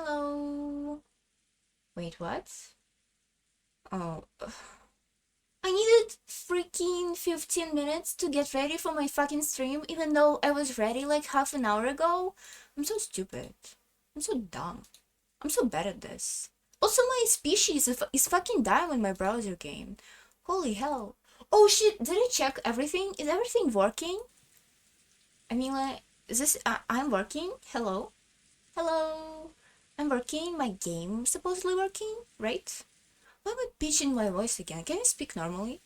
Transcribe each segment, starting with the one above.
Hello. Wait, what? Oh, I needed freaking 15 minutes to get ready for my fucking stream, even though I was ready like half an hour ago. I'm so stupid. I'm so dumb. I'm so bad at this. Also, my species is fucking dying in my browser game. Holy hell. Oh shit, did I check everything? Is everything working? I mean, like, is this. I'm working? Hello? Hello? I'm working? My game supposedly working, right? Why am I pitching my voice again? Can I speak normally?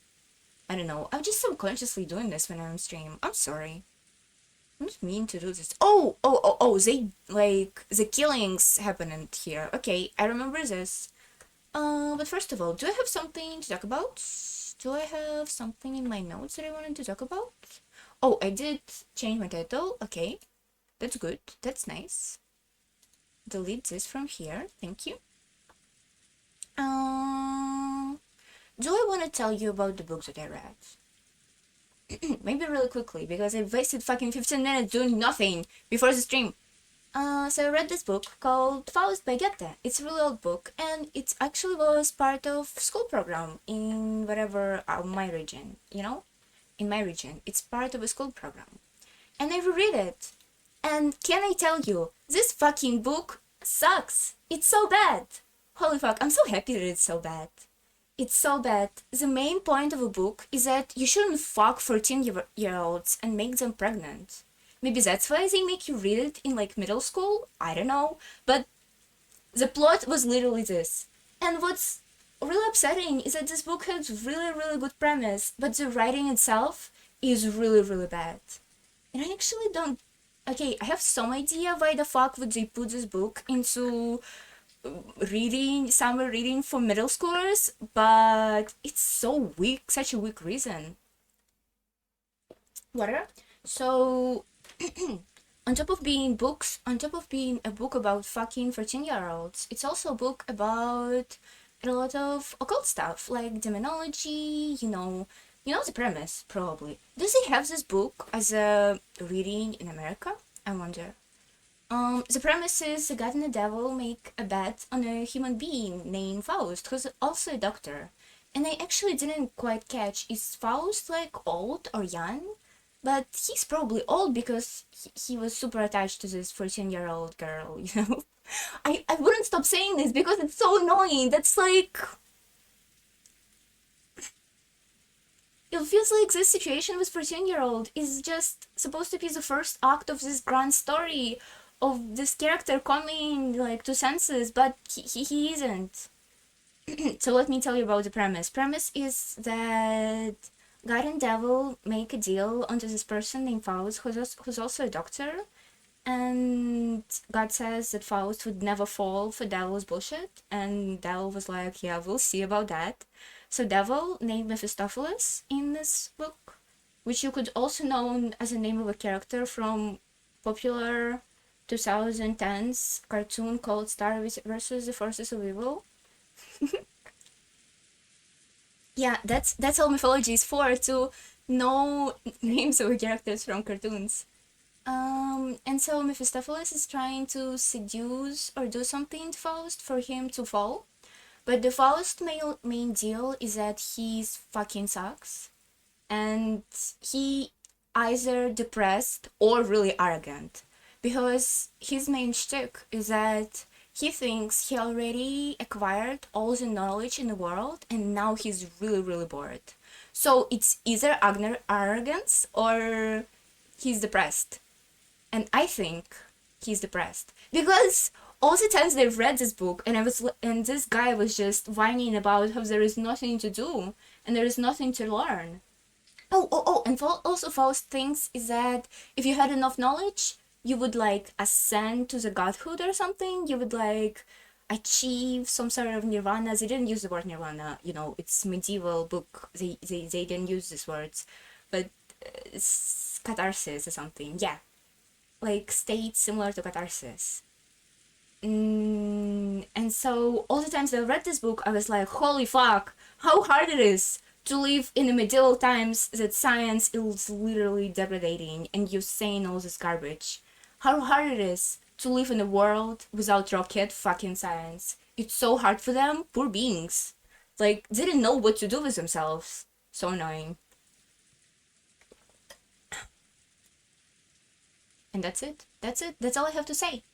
I don't know. I'm just subconsciously doing this when I'm on stream. I'm sorry. I'm not mean to do this. Oh, they, like, the killings happened here. Okay, I remember this. But first of all, do I have something to talk about? Do I have something in my notes that I wanted to talk about? Oh, I did change my title. Okay, that's good. That's nice. Delete this from here. Thank you. Do I want to tell you about the books that I read? Maybe really quickly, because I wasted fucking 15 minutes doing nothing before the stream. So I read this book called Faust by Goethe. It's a really old book, and it actually was part of school program in whatever my region, you know? In my region, it's part of a school program. And I reread it. And can I tell you, this fucking book sucks. It's so bad. Holy fuck, I'm so happy that it's so bad. It's so bad. The main point of a book is that you shouldn't fuck 14-year-olds and make them pregnant. Maybe that's why they make you read it in like middle school? I don't know. But the plot was literally this. And what's really upsetting is that this book has really good premise, but the writing itself is really bad. And I actually don't. Okay, I have some idea why the fuck would they put this book into summer reading for middle schoolers, but it's so weak, such a weak reason. Whatever. So, on top of being books, on top of being a book about fucking 14-year-olds, it's also a book about a lot of occult stuff, like demonology, you know the premise, probably. Does he have this book as a reading in America? I wonder. The premise is a god and the devil make a bet on a human being named Faust, who's also a doctor. And I actually didn't quite catch, is Faust like old or young? But he's probably old because he was super attached to this 14-year-old girl, you know? I wouldn't stop saying this because it's so annoying. That's like. It feels like this situation with 14-year-old is just supposed to be the first act of this grand story of this character coming like to senses, but he isn't. So let me tell you about the premise. Premise is that God and Devil make a deal onto this person named Faust, who's also a doctor, and God says that Faust would never fall for Devil's bullshit, and Devil was like, yeah, we'll see about that. So Devil named Mephistopheles in this book, which you could also know as a name of a character from popular 2010s cartoon called Star versus the Forces of Evil. Yeah, that's all mythology is for, to know names of characters from cartoons. And so Mephistopheles is trying to seduce or do something to Faust for him to fall. But the Faust main deal is that he's fucking sucks. And he either depressed or really arrogant. Because his main shtick is that he thinks he already acquired all the knowledge in the world and now he's really bored. So it's either arrogance or he's depressed. And I think he's depressed. Because all the times they've read this book and this guy was just whining about how there is nothing to do and there is nothing to learn. And also Faust thinks is that if you had enough knowledge, you would like ascend to the godhood or something. You would like achieve some sort of nirvana. They didn't use the word nirvana, it's medieval book. They didn't use these words, but it's catharsis or something. Yeah, like state similar to catharsis. And so all the times I read this book, I was like, holy fuck, how hard it is to live in the medieval times that science is literally degrading and you're saying all this garbage. How hard it is to live in a world without rocket fucking science. It's so hard for them, poor beings. Like, didn't know what to do with themselves. So annoying. And that's it. That's it. That's all I have to say.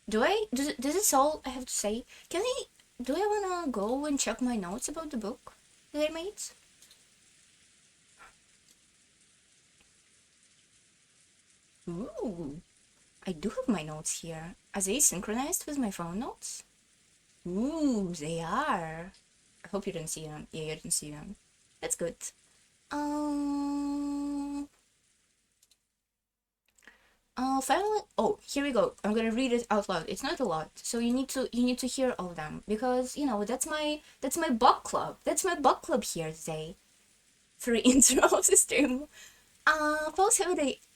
Does this all I have to say? Do I wanna go and check my notes about the book that I made? Ooh, I do have my notes here. Are they synchronized with my phone notes? Ooh, they are. I hope you didn't see them. Yeah, you didn't see them. That's good. Finally, oh, here we go. I'm gonna read it out loud. It's not a lot, so you need to hear all of them because that's my book club. That's my book club here today. For intro of the stream. Paul's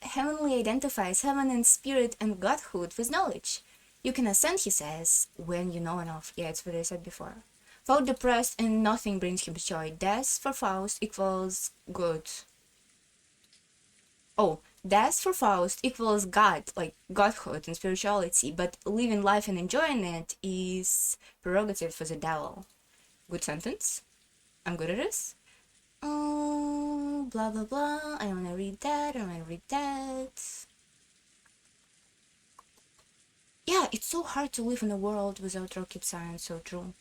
heavenly identifies heaven and spirit and godhood with knowledge. You can ascend, he says, when you know enough. Yeah, it's what I said before. Faust depressed and nothing brings him joy. Death for Faust equals good. Oh, death for Faust equals God, like godhood and spirituality, but living life and enjoying it is prerogative for the devil. Good sentence. I'm good at this. Blah blah blah. I don't wanna read that. I don't wanna read that. Yeah, it's so hard to live in a world without rocket science. So true.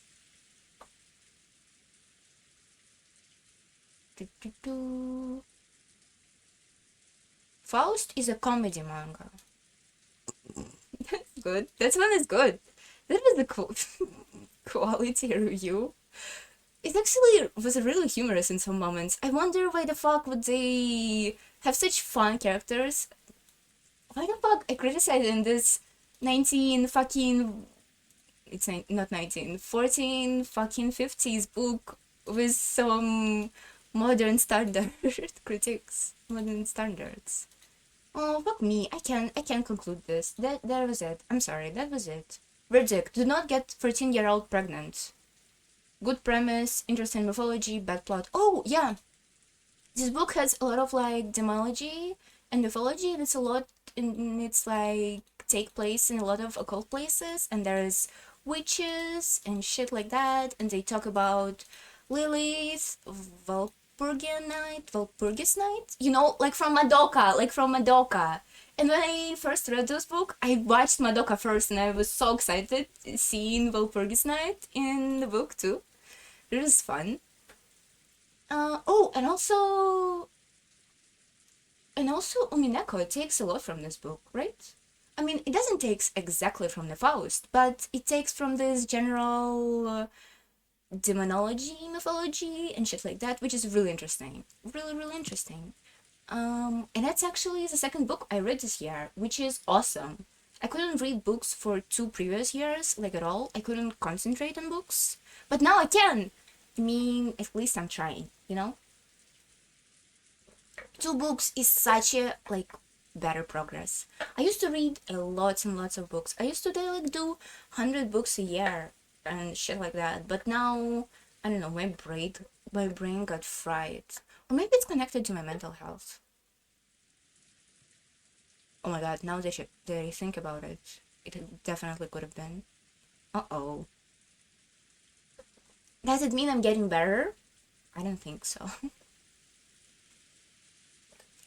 Faust is a comedy manga. That's good. That one is good. That was the quality review. It actually was really humorous in some moments. I wonder why the fuck would they have such fun characters? Why the fuck I criticized in this 19 fucking... It's not 19, 14 fucking 50s book with some modern standard critics. Modern standards. Oh, fuck me. I can't conclude this. That was it. I'm sorry, that was it. Verdict. Do not get 13-year-old pregnant. Good premise, interesting mythology, bad plot. Oh, yeah. This book has a lot of, like, demology and mythology, and it's a lot, and it's, like, take place in a lot of occult places, and there's witches and shit like that, and they talk about Lilith, Walpurgis Night, you know, like from Madoka. And when I first read this book, I watched Madoka first, and I was so excited seeing Walpurgis Night in the book too. It was fun. Oh, and also Umineko takes a lot from this book, right? I mean, it doesn't take exactly from the Faust, but it takes from this general demonology, mythology, and shit like that, which is really interesting. Really, really interesting. And that's actually the second book I read this year, which is awesome. I couldn't read books for 2 previous years, like at all. I couldn't concentrate on books. But now I can! I mean, at least I'm trying, you know? 2 books is such a, like, better progress. I used to read a lots and lots of books. I used to like do 100 books a year and shit like that. But now, I don't know, my brain got fried. Or maybe it's connected to my mental health. Oh my god, now that I think about it, it definitely could have been. Uh-oh. Does it mean I'm getting better? I don't think so.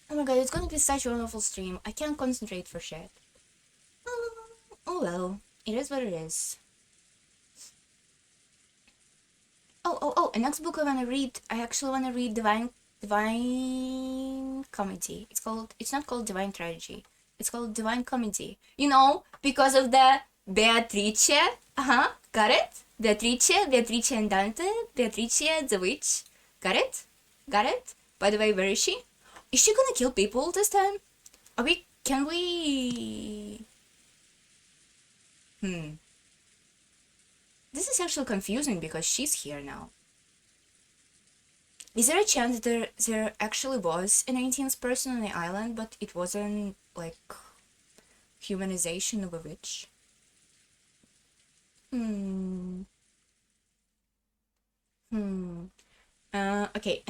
Oh my god, it's gonna be such a wonderful stream. I can't concentrate for shit. Oh well, it is what it is. Oh, and next book I actually wanna read Divine Comedy. It's not called Divine Tragedy. It's called Divine Comedy. You know, because of the Beatrice. Got it? Beatrice and Dante. Beatrice the witch. Got it? By the way, where is she? Is she gonna kill people this time? Can we... This is actually confusing because she's here now. Is there a chance that there actually was an 18th person on the island, but it wasn't, like, humanization of a witch? Okay.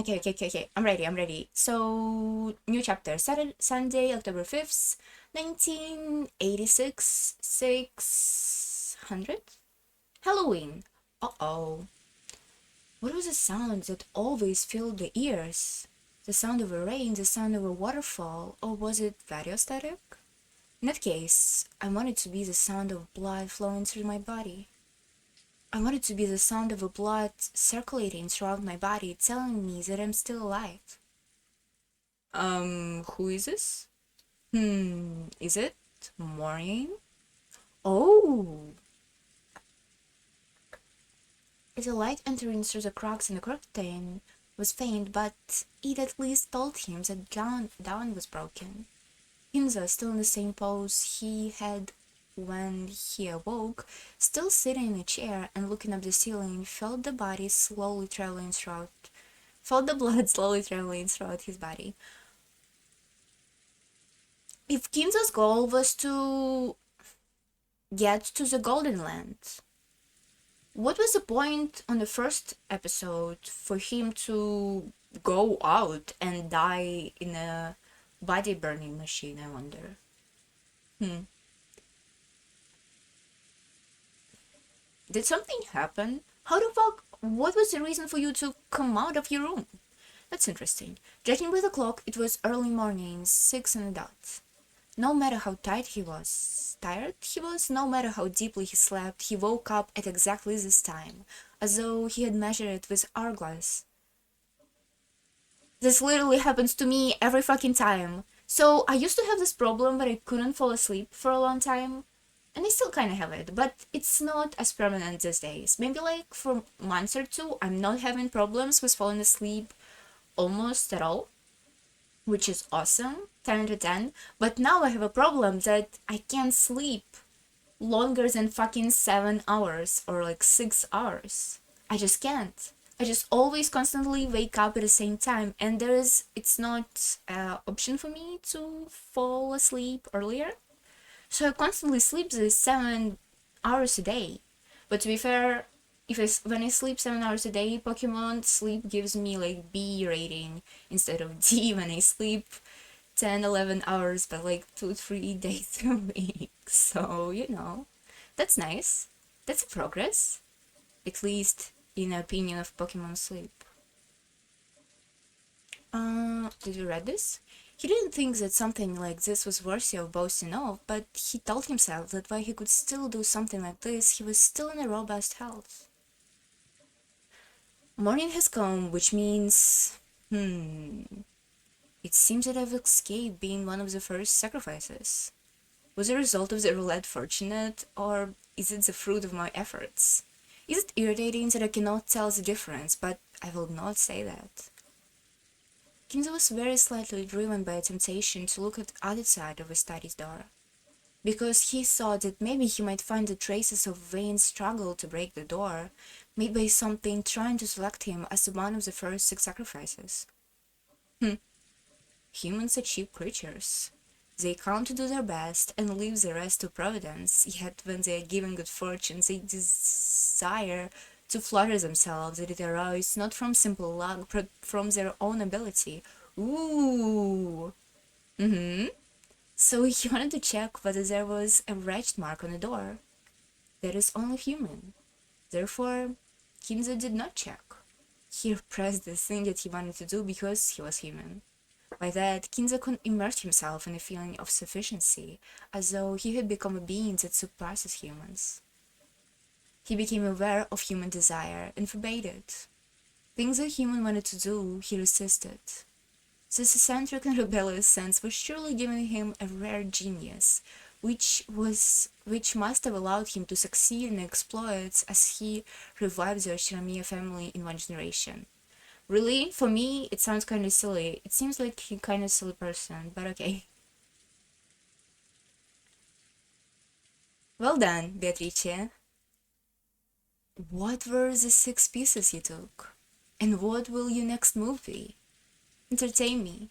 I'm ready. So, new chapter. Sunday, October 5th. 1986, 600? Halloween. Uh-oh. What was the sound that always filled the ears? The sound of a rain, the sound of a waterfall, or was it radio static? In that case, I wanted to be the sound of blood flowing through my body. I wanted to be the sound of a blood circulating throughout my body, telling me that I'm still alive. Who is this? Is it morning? Oh! The light entering through the cracks in the curtain was faint, but it at least told him that dawn was broken. Hinza, still in the same pose he had when he awoke, still sitting in a chair and looking up the ceiling, felt the blood slowly traveling throughout his body. If Kinza's goal was to get to the Golden Land, what was the point on the first episode for him to go out and die in a body burning machine, I wonder? Did something happen? How the fuck? What was the reason for you to come out of your room? That's interesting. Judging by the clock, it was early morning, 6 and a dot. No matter how tired he was, no matter how deeply he slept, he woke up at exactly this time, as though he had measured it with hourglass. This literally happens to me every fucking time. So I used to have this problem where I couldn't fall asleep for a long time, and I still kind of have it, but it's not as permanent these days. Maybe like for months or two, I'm not having problems with falling asleep almost at all, which is awesome, 10 to 10, but now I have a problem that I can't sleep longer than fucking 7 hours or like 6 hours. I just can't. I just always constantly wake up at the same time, and it's not an option for me to fall asleep earlier. So I constantly sleep these 7 hours a day. But to be fair, when I sleep 7 hours a day, Pokemon Sleep gives me like B rating instead of D when I sleep 10, 11 hours, but like 2, 3 days a week. So, that's nice. That's a progress. At least in the opinion of Pokemon Sleep. Did you read this? He didn't think that something like this was worthy of boasting of, but he told himself that while he could still do something like this, he was still in a robust health. Morning has come, which means... It seems that I've escaped being one of the first sacrifices. Was it a result of the roulette fortunate, or is it the fruit of my efforts? Is it irritating that I cannot tell the difference, but I will not say that. Kinzo was very slightly driven by a temptation to look at the other side of his study's door, because he thought that maybe he might find the traces of vain struggle to break the door, made by something trying to select him as one of the first 6 sacrifices. Humans are cheap creatures. They come to do their best and leave the rest to providence, yet when they are given good fortune, they desire to flatter themselves that it arises not from simple luck, but from their own ability. Ooh! So he wanted to check whether there was a wretched mark on the door. That is only human. Therefore, Kinzo did not check. He repressed the thing that he wanted to do because he was human. By that, Kinzo could immerse himself in a feeling of sufficiency, as though he had become a being that surpasses humans. He became aware of human desire and forbade it. Things that human wanted to do, he resisted. This eccentric and rebellious sense was surely giving him a rare genius, which must have allowed him to succeed in exploits as he revived the Shiramiya family in one generation. Really, for me, it sounds kind of silly. It seems like he's kind of silly person, but okay. Well done, Beatrice. What were the 6 pieces you took? And what will your next move be? Entertain me.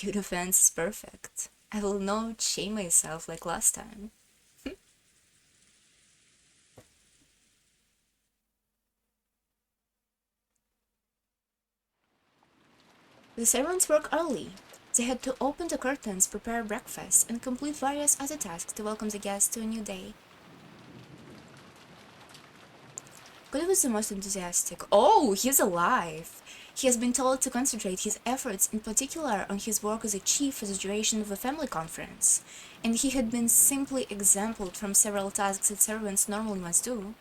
Your defense is perfect. I will not shame myself like last time. The servants work early. They had to open the curtains, prepare breakfast, and complete various other tasks to welcome the guests to a new day. God was the most enthusiastic. Oh, he's alive! He has been told to concentrate his efforts in particular on his work as a chief for the duration of a family conference, and he had been simply exempted from several tasks that servants normally must do.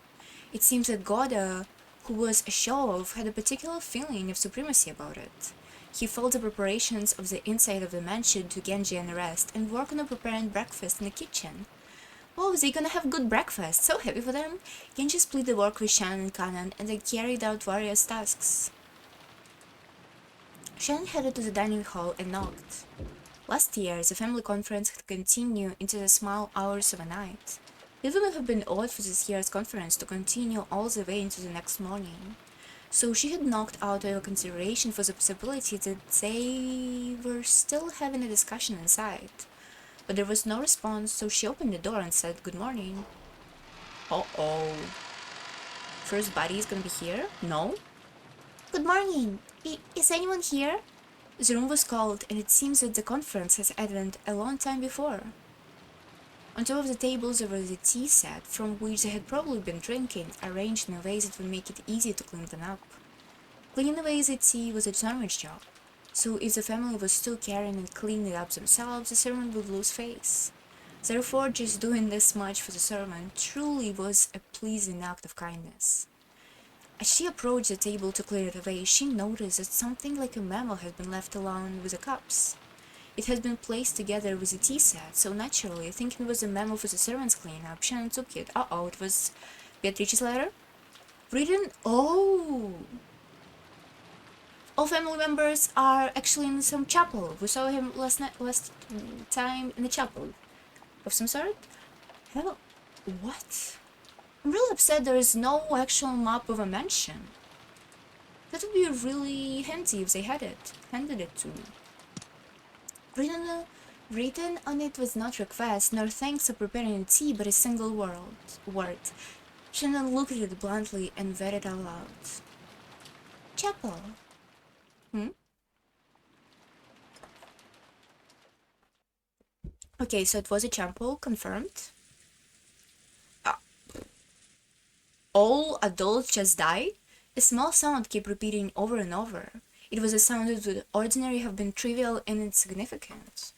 It seems that Goda, who was a show-off, had a particular feeling of supremacy about it. He felt the preparations of the inside of the mansion to Genji and the rest, and worked on preparing breakfast in the kitchen. Oh, they're gonna have good breakfast, so happy for them! Genji split the work with Shannon and Kanan, and they carried out various tasks. Shannon headed to the dining hall and knocked. Last year, the family conference had continued into the small hours of the night. It would have been odd for this year's conference to continue all the way into the next morning. So she had knocked out all consideration for the possibility that they were still having a discussion inside. But there was no response, so she opened the door and said good morning. Uh-oh. First body is gonna be here? No? Good morning. Is anyone here? The room was cold, and it seems that the conference has ended a long time before. On top of the tables there was a tea set, from which they had probably been drinking, arranged in a way that would make it easy to clean them up. Cleaning away the tea was a servant's job, so if the family was still carrying and cleaning it up themselves, the servant would lose face. Therefore, just doing this much for the servant truly was a pleasing act of kindness. As she approached the table to clear it away, she noticed that something like a memo had been left alone with the cups. It had been placed together with the tea set, so naturally, thinking it was a memo for the servants' cleanup, Shannon took it. Uh-oh, it was Beatrice's letter? Written? Oh! All family members are actually in some chapel. We saw him last time in a chapel of some sort. Hell, what? I'm really upset there is no actual map of a mansion. That would be really handy if they handed it to me. Written on it was not request, nor thanks for preparing tea, but a single word. Shannon looked at it bluntly and read it out loud. Chapel. Okay, so it was a chapel, confirmed. All adults just died? A small sound kept repeating over and over. It was a sound that would ordinarily have been trivial and insignificant.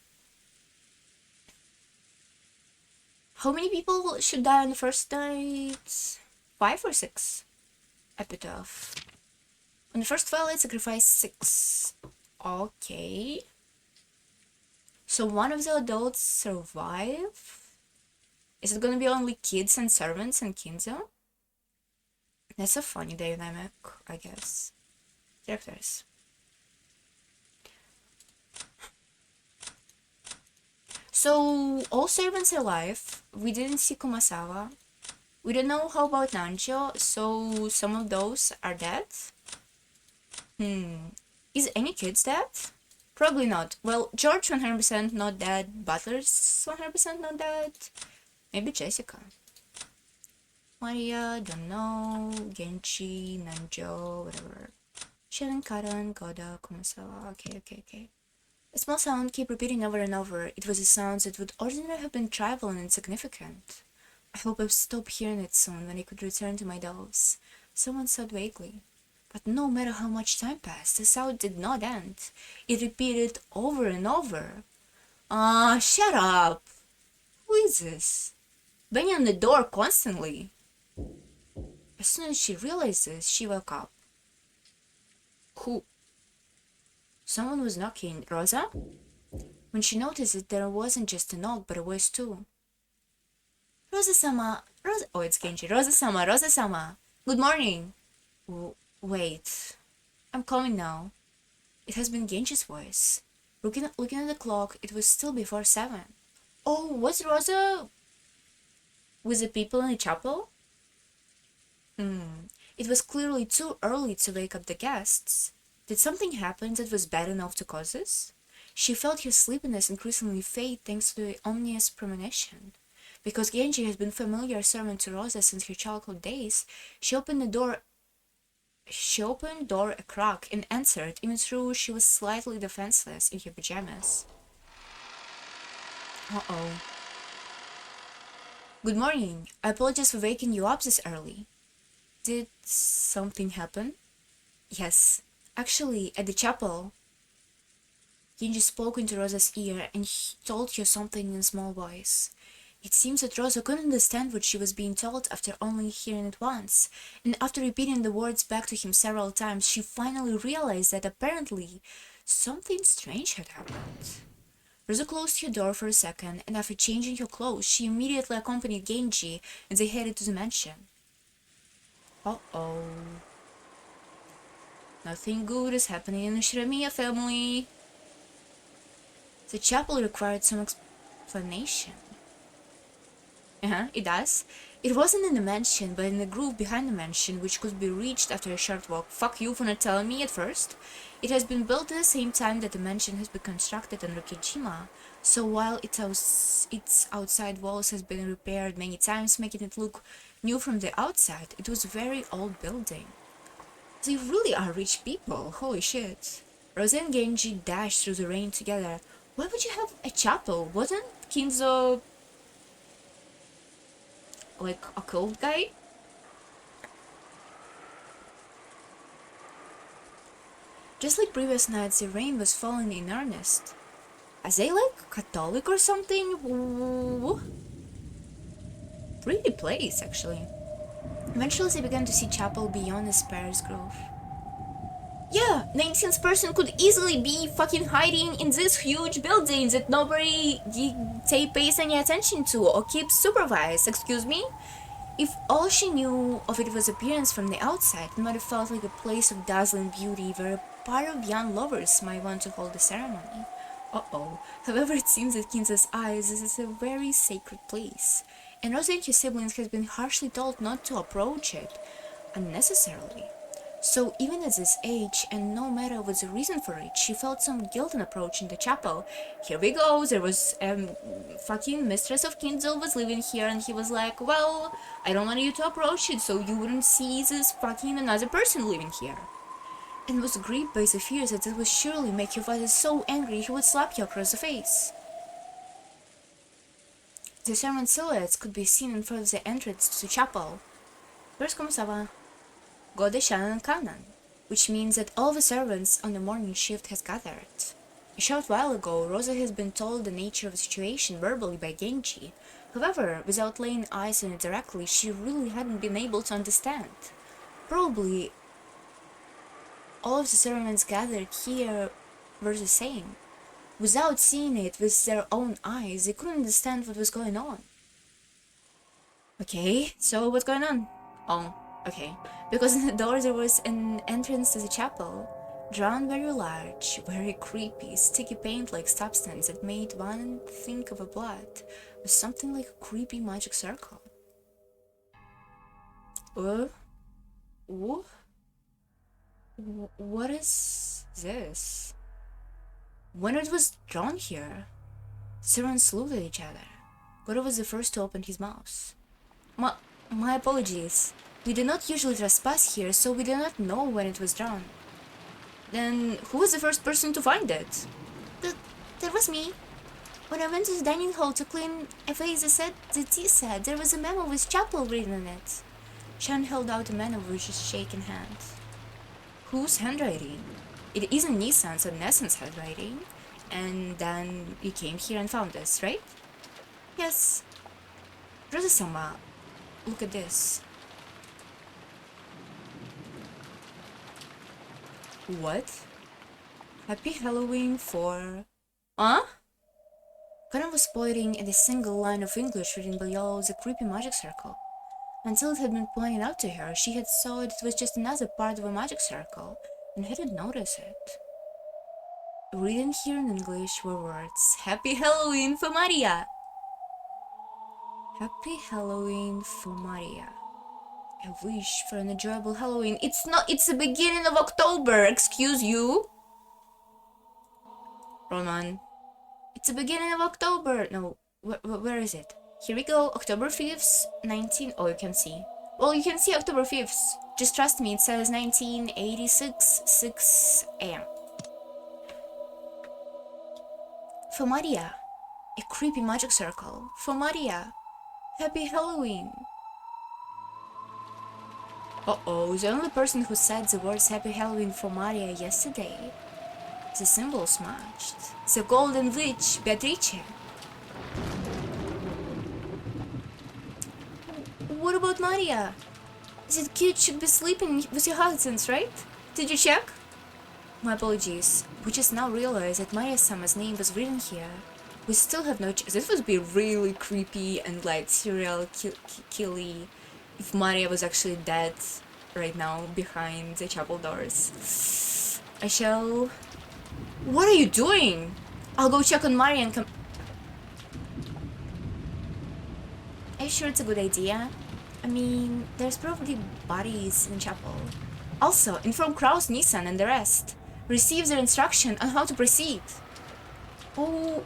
How many people should die on the first night? 5 or 6? Epitaph. On the first twilight, sacrifice 6. Okay. So one of the adults survive? Is it gonna be only kids and servants and Kinzo? That's a funny dynamic, I guess. Characters. So, all servants are alive. We didn't see Kumasawa. We don't know how about Nanjo, so some of those are dead. Is any kids dead? Probably not. Well, George 100% not dead. Butler's 100% not dead. Maybe Jessica. Maria, don't know. Genchi, Nanjo, whatever. Shannon, Karan, Goda, Kumasawa. Okay. A small sound kept repeating over and over. It was a sound that would ordinarily have been trivial and insignificant. I hope I'll stop hearing it soon when I could return to my dolls. Someone said vaguely. But no matter how much time passed, the sound did not end. It repeated over and over. Shut up! Who is this? Banging on the door constantly. As soon as she realized this, she woke up. Who? Someone was knocking. Rosa? When she noticed it, there wasn't just a knock, but a voice too. Rosa-sama! Oh, it's Genji. Rosa-sama! Rosa-sama! Good morning! Wait. I'm coming now. It has been Genji's voice. Looking at the clock, it was still before 7. Oh, was Rosa with the people in the chapel? It was clearly too early to wake up the guests. Did something happen that was bad enough to cause this? She felt her sleepiness increasingly fade thanks to the ominous premonition. Because Genji has been familiar servant to Rosa since her childhood days, she opened the door She opened door a crack and answered, even though she was slightly defenseless in her pajamas. Uh-oh. Good morning. I apologize for waking you up this early. Did something happen? Yes. Actually, at the chapel. Genji spoke into Rosa's ear and he told her something in a small voice. It seems that Rosa couldn't understand what she was being told after only hearing it once, and after repeating the words back to him several times, she finally realized that apparently something strange had happened. Rosa closed her door for a second, and after changing her clothes, she immediately accompanied Genji and they headed to the mansion. Uh-oh. Nothing good is happening in the Shiramiya family. The chapel required some explanation. It does. It wasn't in the mansion, but in the grove behind the mansion, which could be reached after a short walk. Fuck you for not telling me at first. It has been built at the same time that the mansion has been constructed under Kojima, so while its outside walls has been repaired many times, making it look new from the outside, it was a very old building. They really are rich people, holy shit. Rosa and Genji dashed through the rain together. Why would you have a chapel? Wasn't Kinzo like a cold guy? Just like previous nights, the rain was falling in earnest. Are they like Catholic or something? Ooh. Pretty place, actually. Eventually they began to see chapel beyond the Sparrows Grove. Yeah, 19th person could easily be fucking hiding in this huge building that nobody pays any attention to or keeps supervised, excuse me? If all she knew of it was appearance from the outside, it might have felt like a place of dazzling beauty where a pair of young lovers might want to hold a ceremony. Uh-oh. However, it seems that Kinza's eyes this is a very sacred place, and Rosa and her siblings has been harshly told not to approach it unnecessarily. So even at this age, and no matter what the reason for it, she felt some guilt in approaching the chapel. Here we go, there was fucking mistress of Kinzel was living here, and he was like, well, I don't want you to approach it so you wouldn't see this fucking another person living here. And was gripped by the fear that it would surely make your father so angry he would slap you across the face. The servant silhouettes could be seen in front of the entrance to the chapel. First comes Sava. Gode Shannon Kanan, which means that all the servants on the morning shift has gathered. A short while ago, Rosa has been told the nature of the situation verbally by Genji. However, without laying eyes on it directly, she really hadn't been able to understand. Probably, all of the servants gathered here were the same. Without seeing it with their own eyes, they couldn't understand what was going on. Okay, so what's going on? Oh. Okay, because in the door there was an entrance to the chapel, drawn very large, very creepy, sticky paint-like substance that made one think of a blood, with something like a creepy magic circle. What is this? When it was drawn here, servants looked at each other. Goro was the first to open his mouth. My apologies. We do not usually trespass here, so we do not know when it was drawn. Then, who was the first person to find it? That was me. When I went to the dining hall to clean a vase, the tea set, there was a memo with chapel written on it. Shan held out a memo with his shaking hand. Whose handwriting? It isn't Nissan's or Nessan's handwriting. And then you came here and found us, right? Yes. Rosa-sama, look at this. What? Happy Halloween for... Huh? Karan was pointing at a single line of English written below the creepy magic circle. Until it had been pointed out to her, she had thought it was just another part of a magic circle, and hadn't noticed it. Written here in English were words, Happy Halloween for Maria! Happy Halloween for Maria. A wish for an enjoyable Halloween. It's the beginning of October, excuse you? Roman. It's the beginning of October. No, where is it? Here we go, October 5th, 19... Oh, you can see. Well, you can see October 5th. Just trust me, it says 1986, 6 a.m. For Maria, a creepy magic circle. For Maria, happy Halloween. Uh-oh, the only person who said the words happy Halloween for Maria yesterday. The symbol smashed. The golden witch, Beatrice. What about Maria? That kid should be sleeping with your husbands, right? Did you check? My apologies. We just now realized that Maria Sama's name was written here. We still have no this would be really creepy and like serial killy if Maria was actually dead right now behind the chapel doors. I shall... What are you doing? I'll go check on Maria and come... Are you sure it's a good idea? I mean, there's probably bodies in the chapel. Also, inform Kraus, Nissan, and the rest. Receive their instruction on how to proceed. Oh,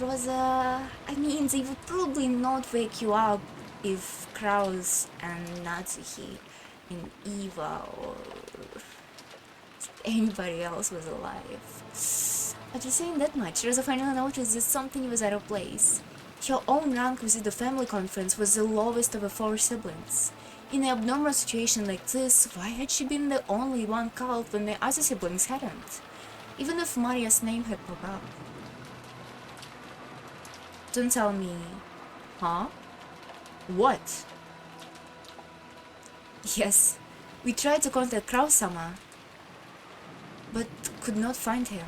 Rosa, I mean, they would probably not wake you up if Kraus and Natsuki and Eva or anybody else was alive. After saying that much, Rosa finally noticed that something was out of place. Her own rank within the family conference was the lowest of the 4 siblings. In an abnormal situation like this, why had she been the only one called when the other siblings hadn't? Even if Maria's name had popped up. Don't tell me. Huh? What? Yes, we tried to contact Kraus-sama, but could not find him.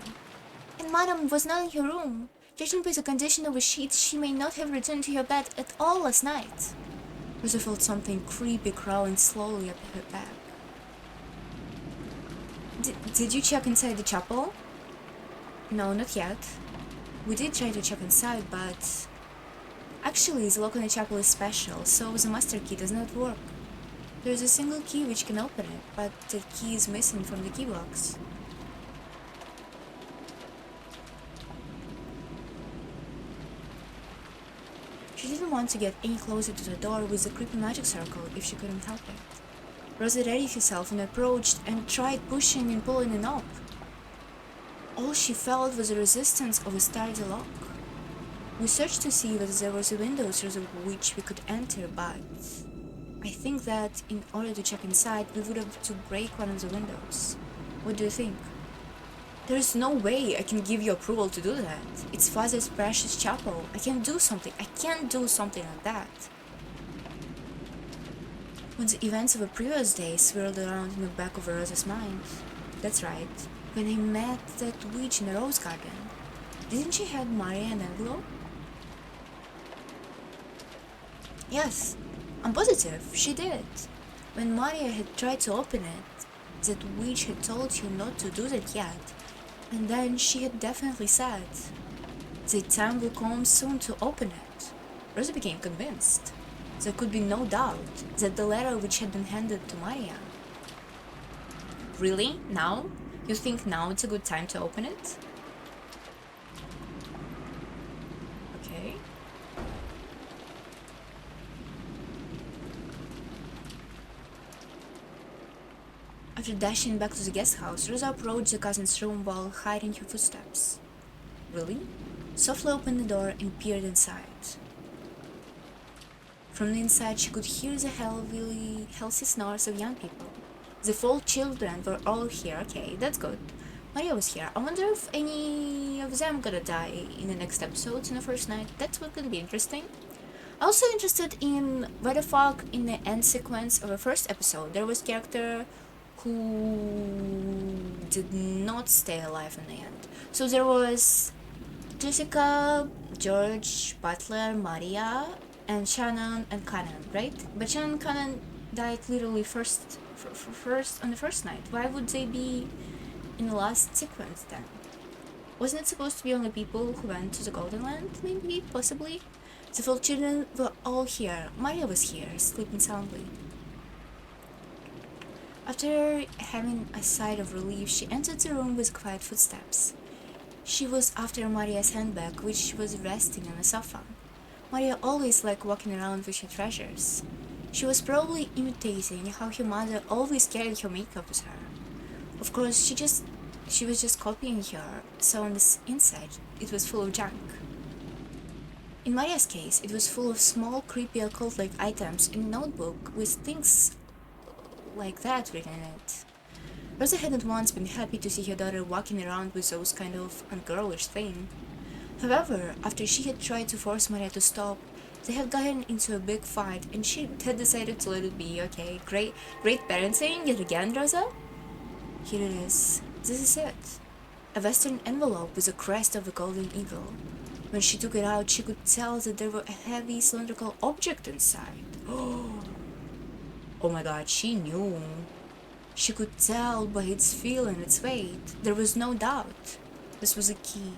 And Madame was not in her room. Judging by the condition of her sheets, she may not have returned to her bed at all last night. Rosa felt something creepy crawling slowly up her back. Did you check inside the chapel? No, not yet. We did try to check inside, but... Actually, the lock on the chapel is special, so the master key does not work. There is a single key which can open it, but the key is missing from the key box. She didn't want to get any closer to the door with the creepy magic circle if she couldn't help it. Rosa readied herself and approached and tried pushing and pulling the knob. All she felt was the resistance of a sturdy lock. We searched to see whether there was a window through which we could enter, but I think that in order to check inside, we would have to break one of the windows. What do you think? There is no way I can give you approval to do that. It's Father's precious chapel. I can't do something like that. When the events of the previous day swirled around in the back of Rosa's mind. That's right. When I met that witch in the rose garden. Didn't she hand Maria an envelope? Yes, I'm positive, she did. When Maria had tried to open it, that witch had told you not to do that yet. And then she had definitely said, the time will come soon to open it. Rosa became convinced. There could be no doubt that the letter which had been handed to Maria. Really? Now? You think now it's a good time to open it? Okay. After dashing back to the guest house, Rosa approached the cousin's room while hiding her footsteps. Really? Softly opened the door and peered inside. From the inside, she could hear the healthy snores of young people. The 4 children were all here. Okay, that's good. Maria was here. I wonder if any of them gonna die in the next episodes in the first night. That's what could be interesting. Also interested in why the fuck in the end sequence of the first episode there was a character who did not stay alive in the end. So there was Jessica, George, Butler, Maria, and Shannon and Kanan, right? But Shannon and Kanan died literally first on the first night. Why would they be in the last sequence then? Wasn't it supposed to be only people who went to the Golden Land? Maybe, possibly. The 4 children were all here. Maria was here, sleeping soundly. After having a sigh of relief, she entered the room with quiet footsteps. She was after Maria's handbag, which was resting on the sofa. Maria always liked walking around with her treasures. She was probably imitating how her mother always carried her makeup with her. Of course, she was just copying her, so on the inside, it was full of junk. In Maria's case, it was full of small, creepy occult-like items in a notebook with things like that written in it. Rosa hadn't once been happy to see her daughter walking around with those kind of ungirlish things. However, after she had tried to force Maria to stop, they had gotten into a big fight and she had decided to let it be. Okay, great parenting yet again, Rosa? Here it is. This is it. A western envelope with a crest of a golden eagle. When she took it out, she could tell that there were a heavy cylindrical object inside. Oh my god, she knew. She could tell by its feel and its weight. There was no doubt. This was a key.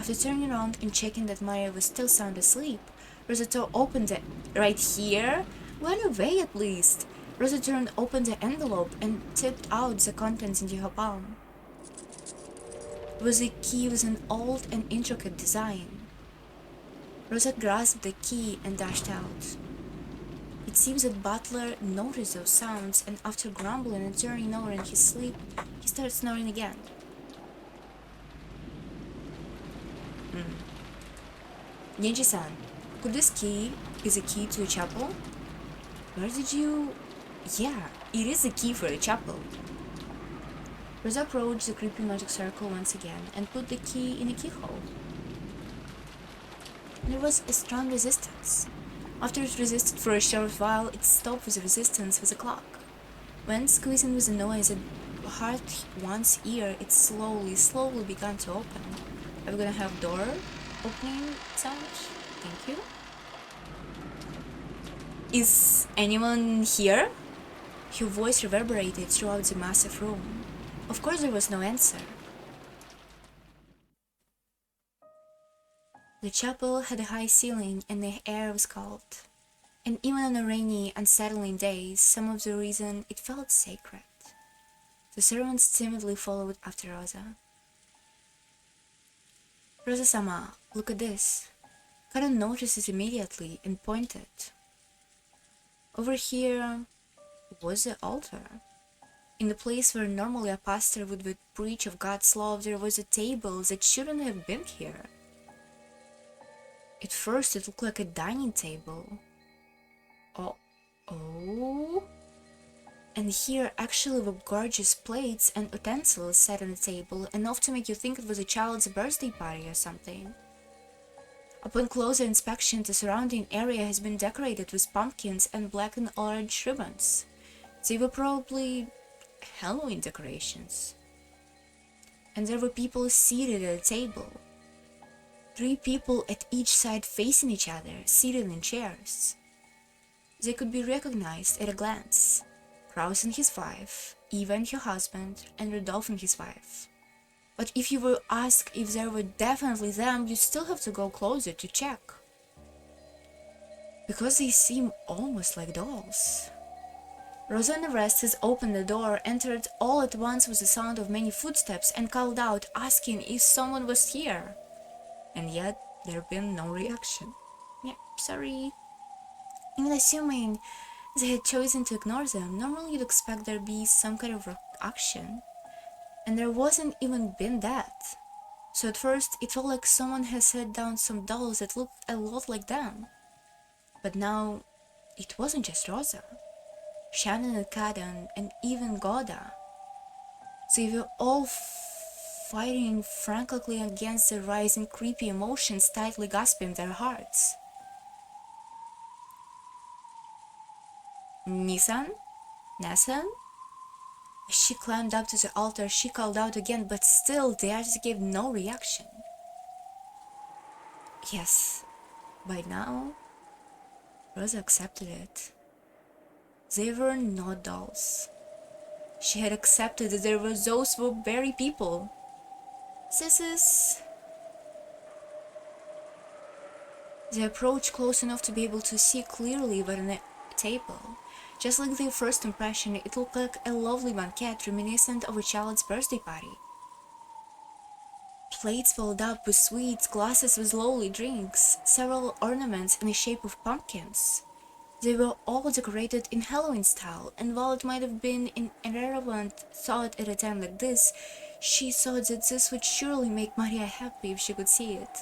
After turning around and checking that Maria was still sound asleep, Rosetta opened it. Right here? Run away at least. Rosetta opened the envelope and tipped out the contents into her palm. It was a key with an old and intricate design. Rosa grasped the key and dashed out. It seems that Butler noticed those sounds, and after grumbling and turning over in his sleep, he started snoring again. Ninji-san, could this key is a key to a chapel? Where did you... Yeah, it is a key for a chapel. Rosa approached the creepy magic circle once again and put the key in a keyhole. There was a strong resistance. After it resisted for a short while, it stopped with the resistance with a clock. When squeezing with a noise at heart one's ear, it slowly began to open. Are we gonna have door opening sound? Thank you. Is anyone here? Her voice reverberated throughout the massive room. Of course there was no answer. The chapel had a high ceiling and the air was cold. And even on rainy, unsettling days, some of the reason it felt sacred. The servants timidly followed after Rosa. Rosa-sama, look at this. Karen noticed it immediately and pointed. Over here was the altar. In the place where normally a pastor would preach of God's love, there was a table that shouldn't have been here. At first it looked like a dining table. Oh? And here actually were gorgeous plates and utensils set on the table, enough to make you think it was a child's birthday party or something. Upon closer inspection, the surrounding area has been decorated with pumpkins and black and orange ribbons. They were probably Halloween decorations. And there were people seated at a table. 3 people at each side facing each other, seated in chairs. They could be recognized at a glance. Kraus and his wife, Eva and her husband, and Rudolph and his wife. But if you were asked if they were definitely them, you'd still have to go closer to check. Because they seem almost like dolls. Rosa and the rest has opened the door, entered all at once with the sound of many footsteps, and called out, asking if someone was here. And yet, there had been no reaction. Yeah, sorry. Even assuming they had chosen to ignore them, normally you'd expect there be some kind of reaction. And there wasn't even been that. So at first, it felt like someone had set down some dolls that looked a lot like them. But now, it wasn't just Rosa. Shannon and Kaden, and even Goda. They were all fighting frantically against the rising creepy emotions tightly gasping their hearts. Nissan? As she climbed up to the altar, she called out again, but still the artist gave no reaction. Yes, by now, Rosa accepted it. They were not dolls. She had accepted that those were very people. They approached close enough to be able to see clearly but on a table. Just like their first impression, it looked like a lovely banquet reminiscent of a child's birthday party. Plates filled up with sweets, glasses with lovely drinks, several ornaments in the shape of pumpkins. They were all decorated in Halloween style, and while it might have been an irrelevant thought at a time like this, she thought that this would surely make Maria happy if she could see it.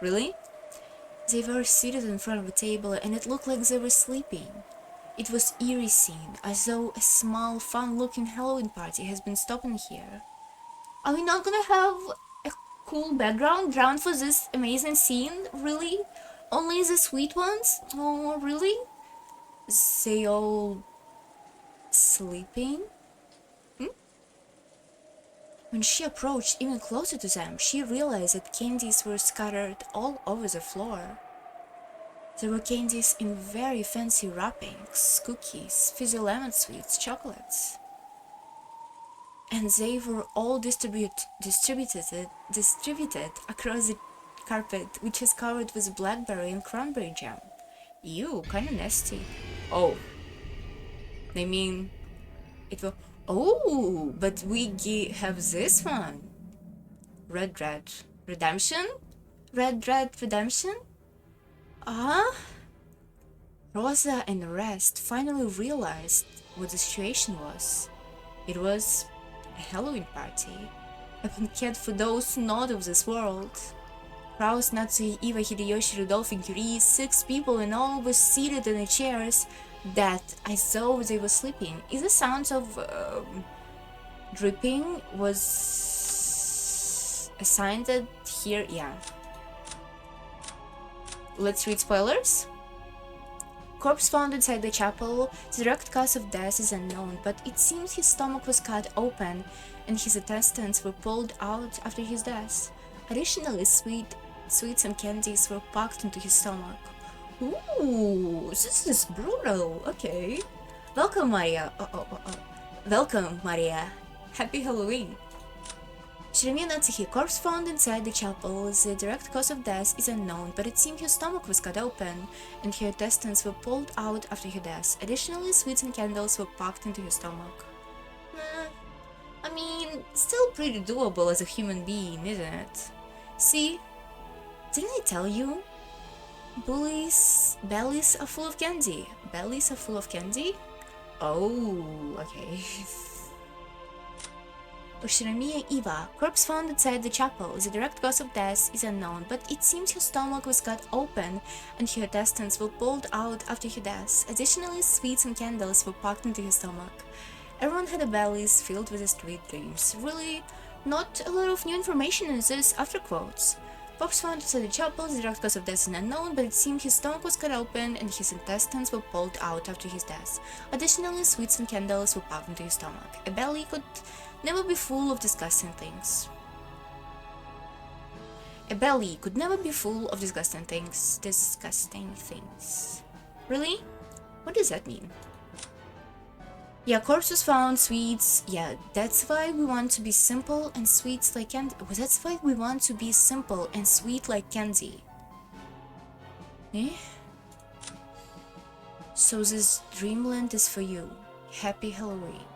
Really? They were seated in front of a table, and it looked like they were sleeping. It was eerie scene, as though a small, fun-looking Halloween party has been stopping here. Are we not gonna have a cool background for this amazing scene? Really? Only the sweet ones? Oh, really? They all sleeping? When she approached even closer to them, she realized that candies were scattered all over the floor. There were candies in very fancy wrappings, cookies, fizzy lemon sweets, chocolates. And they were all distributed across the carpet, which is covered with blackberry and cranberry jam. Ew, kinda nasty. Oh, I mean, it was. Oh, but we have this one. Red Redemption? Red Redemption? Ah? Rosa and the rest finally realized what the situation was. It was a Halloween party, a banquet for those not of this world. Kraus, Natsu, Eva, Hideyoshi, Rudolph, and Curie, 6 people in all, were seated in the chairs that I saw they were sleeping. Is the sound of dripping was a sign that here, yeah. Let's read spoilers. Corpse found inside the chapel. The direct cause of death is unknown, but it seems his stomach was cut open and his intestines were pulled out after his death. Additionally, sweets and candies were packed into his stomach. Ooh, this is brutal. Okay. Welcome, Maria. Welcome, Maria. Happy Halloween. Shiromi Natsuhi, corpse found inside the chapel. The direct cause of death is unknown, but it seemed her stomach was cut open and her intestines were pulled out after her death. Additionally, sweets and candles were packed into her stomach. I mean, still pretty doable as a human being, isn't it? See? Didn't I tell you? Bellies are full of candy. Bellies are full of candy? Oh, okay. Oshiramiya Eva, corpse found inside the chapel. The direct cause of death is unknown, but it seems her stomach was cut open and her intestines were pulled out after her death. Additionally, sweets and candles were packed into her stomach. Everyone had their bellies filled with their sweet dreams. Really, not a lot of new information in this after quotes. Corpse found inside the chapel. The direct cause of death is unknown, but it seemed his stomach was cut open and his intestines were pulled out after his death. Additionally, sweets and candles were packed into his stomach. A belly could never be full of disgusting things. A belly could never be full of disgusting things. Really? What does that mean? Yeah, corpse was found, sweets. Yeah, that's why we want to be simple and sweet like candy. That's why we want to be simple and sweet like candy. Eh? So this dreamland is for you. Happy Halloween.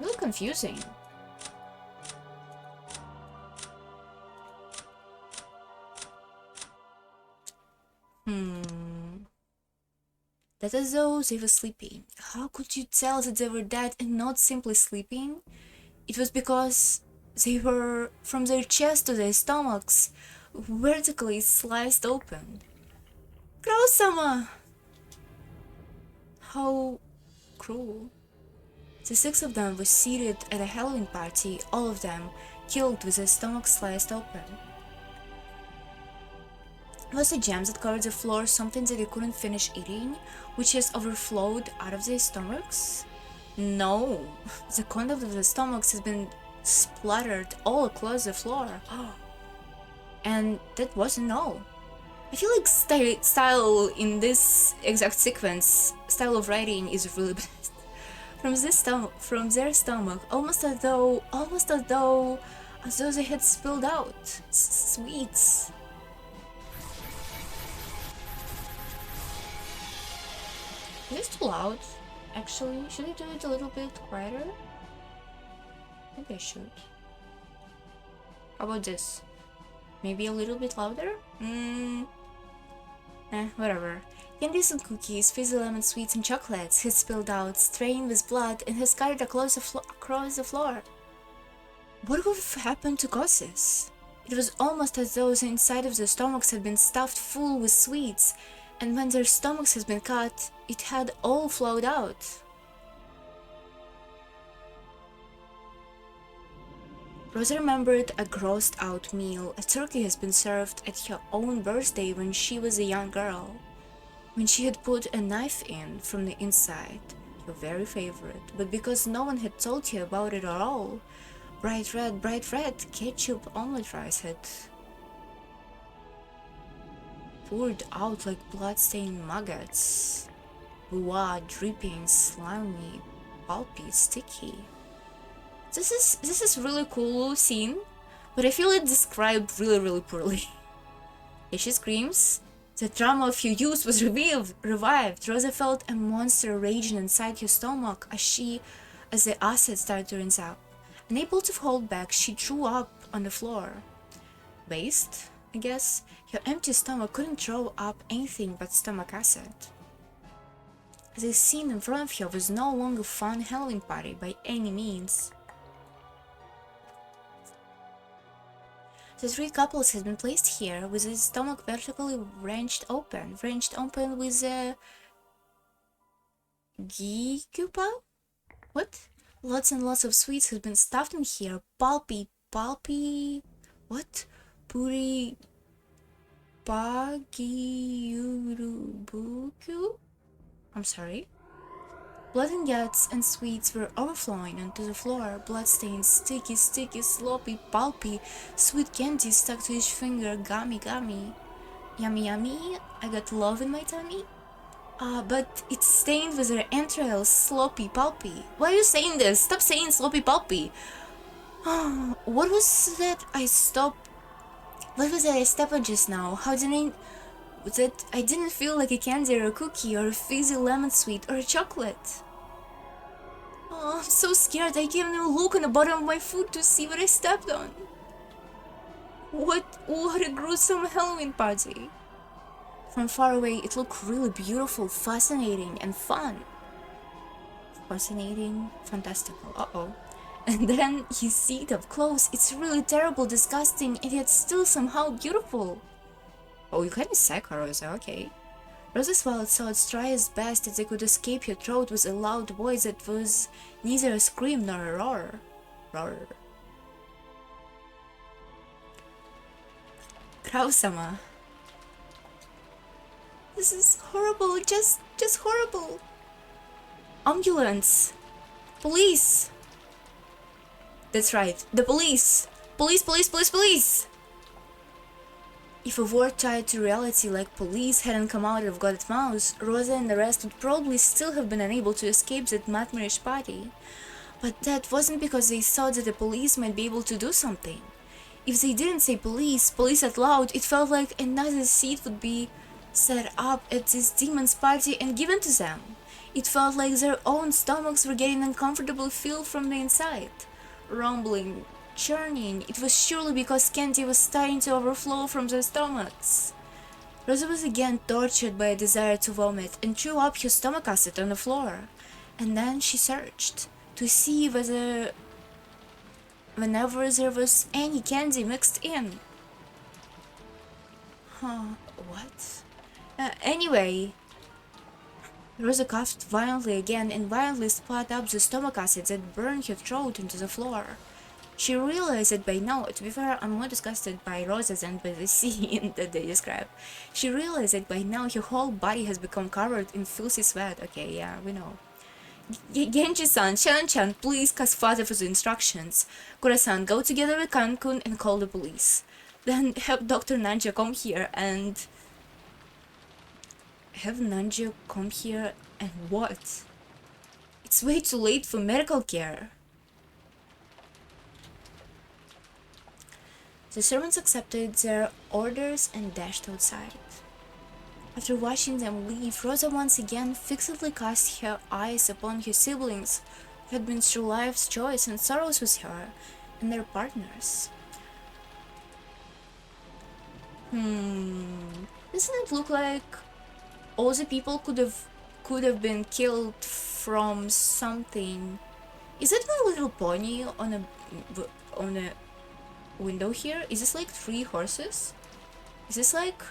Really confusing. That as though they were sleeping. How could you tell that they were dead and not simply sleeping? It was because they were, from their chest to their stomachs, vertically sliced open. Kraus-sama! How cruel. The 6 of them were seated at a Halloween party, all of them killed with their stomachs sliced open. Was the jam that covered the floor something that they couldn't finish eating, which has overflowed out of their stomachs? No, the content of the stomachs has been splattered all across the floor. And that wasn't all. I feel like style in this exact sequence, style of writing is really bad. From their stomach, almost as though they had spilled out sweets. Is this too loud? Actually, should I do it a little bit quieter? Maybe I should. How about this? Maybe a little bit louder? Whatever. Candies and cookies, fizzy lemon sweets and chocolates had spilled out, stained with blood, and had scattered across the floor. What would have happened to cause this? It was almost as though the inside of their stomachs had been stuffed full with sweets, and when their stomachs had been cut, it had all flowed out. Rosa remembered a grossed out meal a turkey had been served at her own birthday when she was a young girl, when she had put a knife in from the inside, her very favorite, but because no one had told her about it at all, bright red, ketchup omelette rice had poured out like blood-stained maggots. Blood, dripping, slimy, pulpy, sticky. This is really cool scene, but I feel it described really poorly. As she screams, the trauma of her youth was revived. Rosa felt a monster raging inside her stomach as the acid started to rinse up. Unable to hold back, she threw up on the floor. Based, I guess, her empty stomach couldn't throw up anything but stomach acid. The scene in front of her was no longer a fun Halloween party by any means. The three couples had been placed here with his stomach vertically wrenched open with a gikupa? What? Lots and lots of sweets had been stuffed in here. Pulpy, what? Puri Pagiurubuku? I'm sorry. Blood and guts and sweets were overflowing onto the floor. Bloodstains, sticky, sloppy, pulpy, sweet candy stuck to each finger. Gummy. Yummy. I got love in my tummy. But it's stained with her entrails, sloppy, pulpy. Why are you saying this? Stop saying sloppy, pulpy. What was that I stepped on just now? I didn't feel like a candy or a cookie or a fizzy lemon sweet or a chocolate. Oh, I'm so scared. I can't even look on the bottom of my foot to see what I stepped on. What a gruesome Halloween party. From far away, it looked really beautiful, fascinating, and fun. Fascinating, fantastical, And then you see it up close. It's really terrible, disgusting, and yet still somehow beautiful. Oh, you kind of psycho, Rosa, okay. Rosa swallowed so it try as best as they could escape her throat with a loud voice that was neither a scream nor a roar. Grausama. This is horrible, just horrible. Ambulance. Police. That's right, the police. Police. If a word tied to reality like police hadn't come out of God's mouth, Rosa and the rest would probably still have been unable to escape that nightmarish party. But that wasn't because they thought that the police might be able to do something. If they didn't say police out loud, it felt like another seat would be set up at this demon's party and given to them. It felt like their own stomachs were getting uncomfortable feel from the inside. Rumbling, churning, it was surely because candy was starting to overflow from their stomachs. Rosa was again tortured by a desire to vomit and threw up her stomach acid on the floor. And then she searched to see whenever there was any candy mixed in. What? Anyway, Rosa coughed violently again and violently spat up the stomach acid that burned her throat into the floor. She realized that by now, to be fair, I'm more disgusted by Rosa than by the scene that they describe. She realized that by now her whole body has become covered in filthy sweat. Okay, yeah, we know. Genji-san, Shan-chan, please cast father for the instructions. Kura-san, go together with Kankun and call the police. Then have Dr. Nanja come here and... Have Nanja come here and what? It's way too late for medical care. The servants accepted their orders and dashed outside. After watching them leave, Rosa once again fixedly cast her eyes upon her siblings who had been through life's joys and sorrows with her and their partners. Doesn't it look like all the people could have been killed from something. Is it My Little Pony on a window here? Is this like 3 horses? Is this like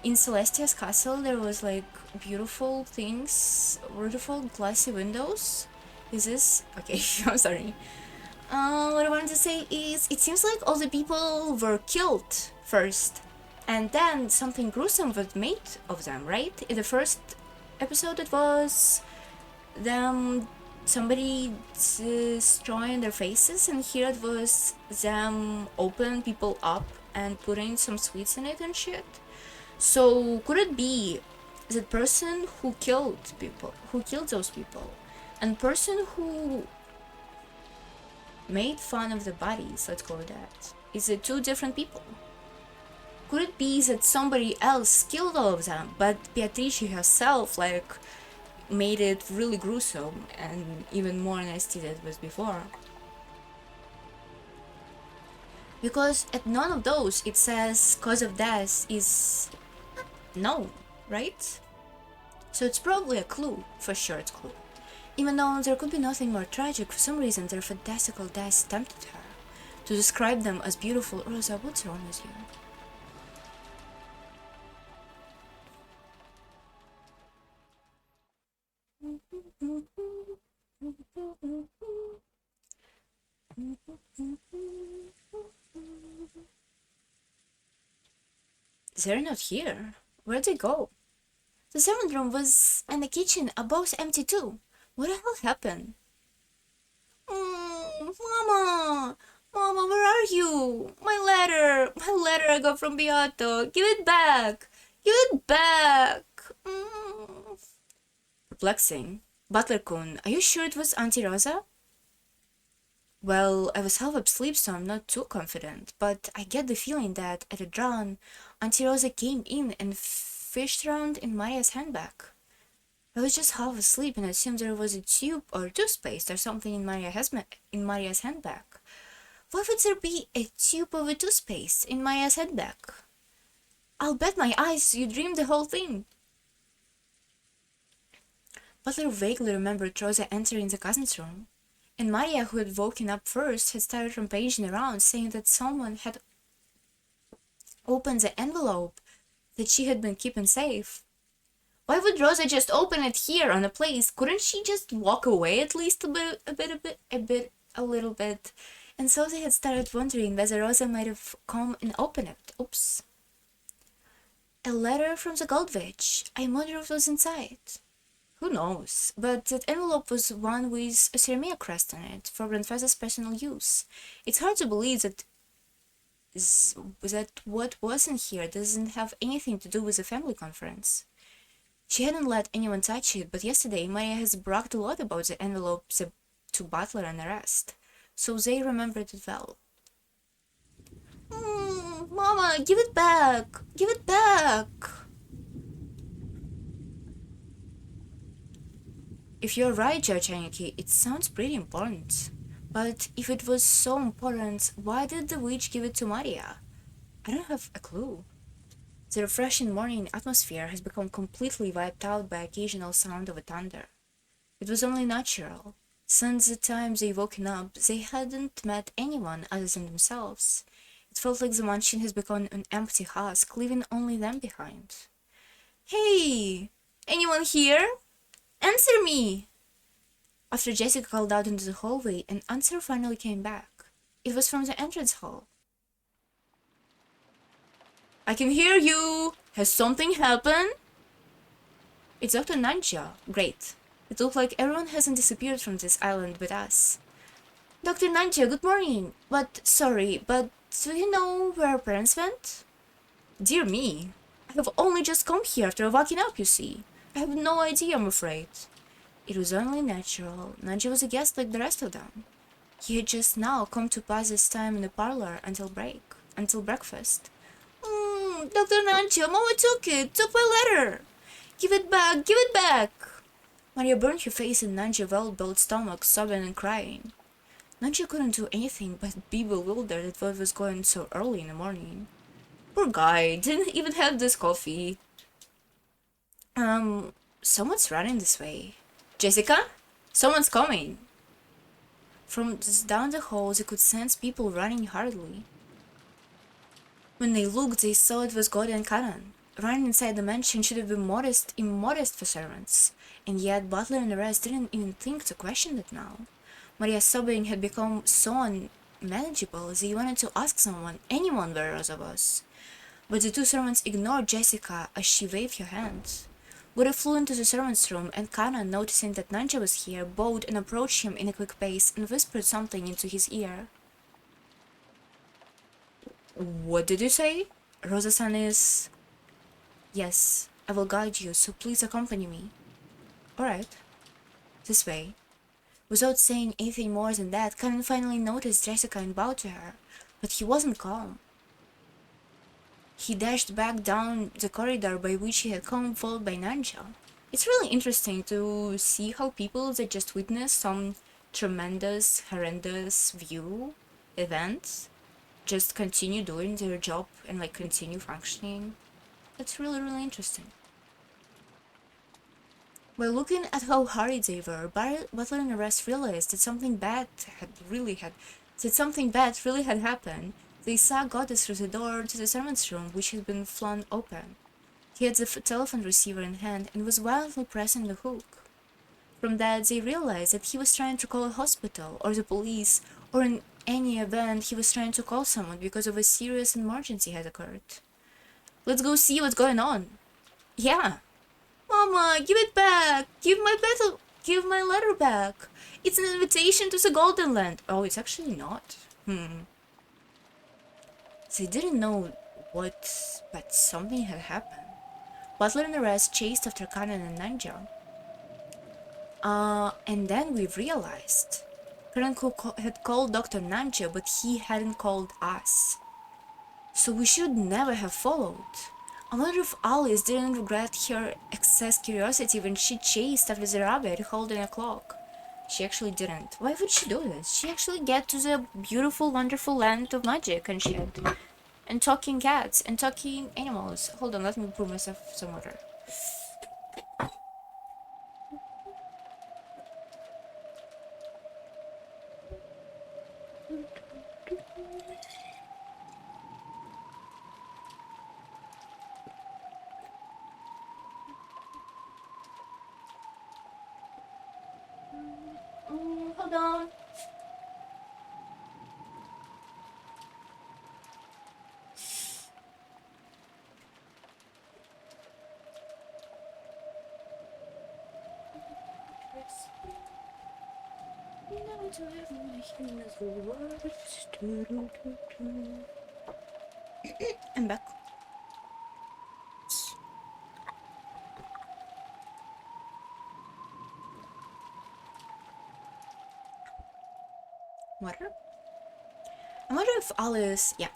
in Celestia's castle there was like beautiful things, beautiful glassy windows? Is this okay? I'm sorry. What I wanted to say is it seems like all the people were killed first, and then something gruesome was made of them, right? In the first episode it was them, somebody destroying their faces, and here it was them opening people up and putting some sweets in it and shit. So could it be the person who killed those people, and person who made fun of the bodies, let's call it that, is it 2 different people? Could it be that somebody else killed all of them, but Beatrice herself like made it really gruesome and even more nasty than it was before? Because at none of those it says cause of death is no, right? So it's probably a clue, for sure it's a clue. Even though there could be nothing more tragic, for some reason their fantastical deaths tempted her to describe them as beautiful. Rosa, what's wrong with you? They're not here. Where'd they go? The servant room was and the kitchen are both empty too. What the hell happened? Mama! Mama, where are you? My letter! My letter I got from Beato! Give it back! Give it back! Perplexing. Butler-kun, are you sure it was Auntie Rosa? Well, I was half asleep, so I'm not too confident, but I get the feeling that at a dawn, Auntie Rosa came in and fished around in Maria's handbag. I was just half asleep and assumed there was a tube or toothpaste or something in Maria's handbag. Why would there be a tube of a toothpaste in Maria's handbag? I'll bet my eyes you dreamed the whole thing. Butler vaguely remembered Rosa entering the cousin's room, and Maria, who had woken up first, had started rampaging around, saying that someone had opened the envelope that she had been keeping safe. Why would Rosa just open it here on a place? Couldn't she just walk away at least a little bit? And so they had started wondering whether Rosa might have come and opened it. Oops. A letter from the Gold Witch. I wonder what was inside. Who knows? But that envelope was one with a Ceremia crest on it for Grandfather's personal use. It's hard to believe that what was in here doesn't have anything to do with the family conference. She hadn't let anyone touch it, but yesterday Maria has bragged a lot about the envelope to Butler and the rest, so they remembered it well. Mama, give it back! Give it back! If you're right, Judge Aniki, it sounds pretty important. But if it was so important, why did the witch give it to Maria? I don't have a clue. The refreshing morning atmosphere has become completely wiped out by occasional sound of a thunder. It was only natural. Since the time they woken up, they hadn't met anyone other than themselves. It felt like the mansion has become an empty husk, leaving only them behind. Hey! Anyone here? Answer me! After Jessica called out into the hallway, an answer finally came back. It was from the entrance hall. I can hear you! Has something happened? It's Dr. Nanja. Great. It looks like everyone hasn't disappeared from this island with us. Dr. Nanja, good morning. Sorry, but do you know where our parents went? Dear me. I have only just come here after waking up, you see. I have no idea, I'm afraid. It was only natural. Nanja was a guest like the rest of them. He had just now come to pass his time in the parlor until breakfast. Dr. Nanja, Mama took my letter. Give it back, give it back. Maria burned her face in Nanja's well-built stomach, sobbing and crying. Nanja couldn't do anything but be bewildered at what was going on so early in the morning. Poor guy, didn't even have this coffee. Someone's running this way. Jessica? Someone's coming. From down the hall, they could sense people running hurriedly. When they looked, they saw it was God and Cannon. Running inside the mansion should have been immodest for servants, and yet Butler and the rest didn't even think to question it now. Maria's sobbing had become so unmanageable they wanted to ask someone, anyone, where Rosa was. But the two servants ignored Jessica as she waved her hands. Gora flew into the servants' room, and Kana, noticing that Nanja was here, bowed and approached him in a quick pace and whispered something into his ear. What did you say? Rosa-san is... Yes, I will guide you, so please accompany me. Alright. This way. Without saying anything more than that, Kanan finally noticed Jessica and bowed to her, but he wasn't calm. He dashed back down the corridor by which he had come, followed by Nanja. It's really interesting to see how people that just witnessed some tremendous, horrendous view events just continue doing their job and like continue functioning. That's really, really interesting. By looking at how hurried they were, Butler and the rest realized that something bad really had happened. They saw Goddess through the door to the servants' room, which had been flung open. He had the telephone receiver in hand and was violently pressing the hook. From that, they realized that he was trying to call a hospital or the police, or in any event, he was trying to call someone because of a serious emergency had occurred. Let's go see what's going on. Yeah. Mama, give it back! Give my letter back! It's an invitation to the Golden Land! Oh, it's actually not. They didn't know what, but something had happened. Butler and the rest chased after Kanan and Nanja. And then we realized Kanan had called Dr. Nanja, but he hadn't called us. So we should never have followed. I wonder if Alice didn't regret her excess curiosity when she chased after the rabbit holding a clock. She actually didn't. Why would she do this? She actually get to the beautiful, wonderful land of magic and shit. And talking cats and talking animals. Hold on, let me pour myself some water. Hold on. I'm back. Water? I wonder if Alice... Yeah.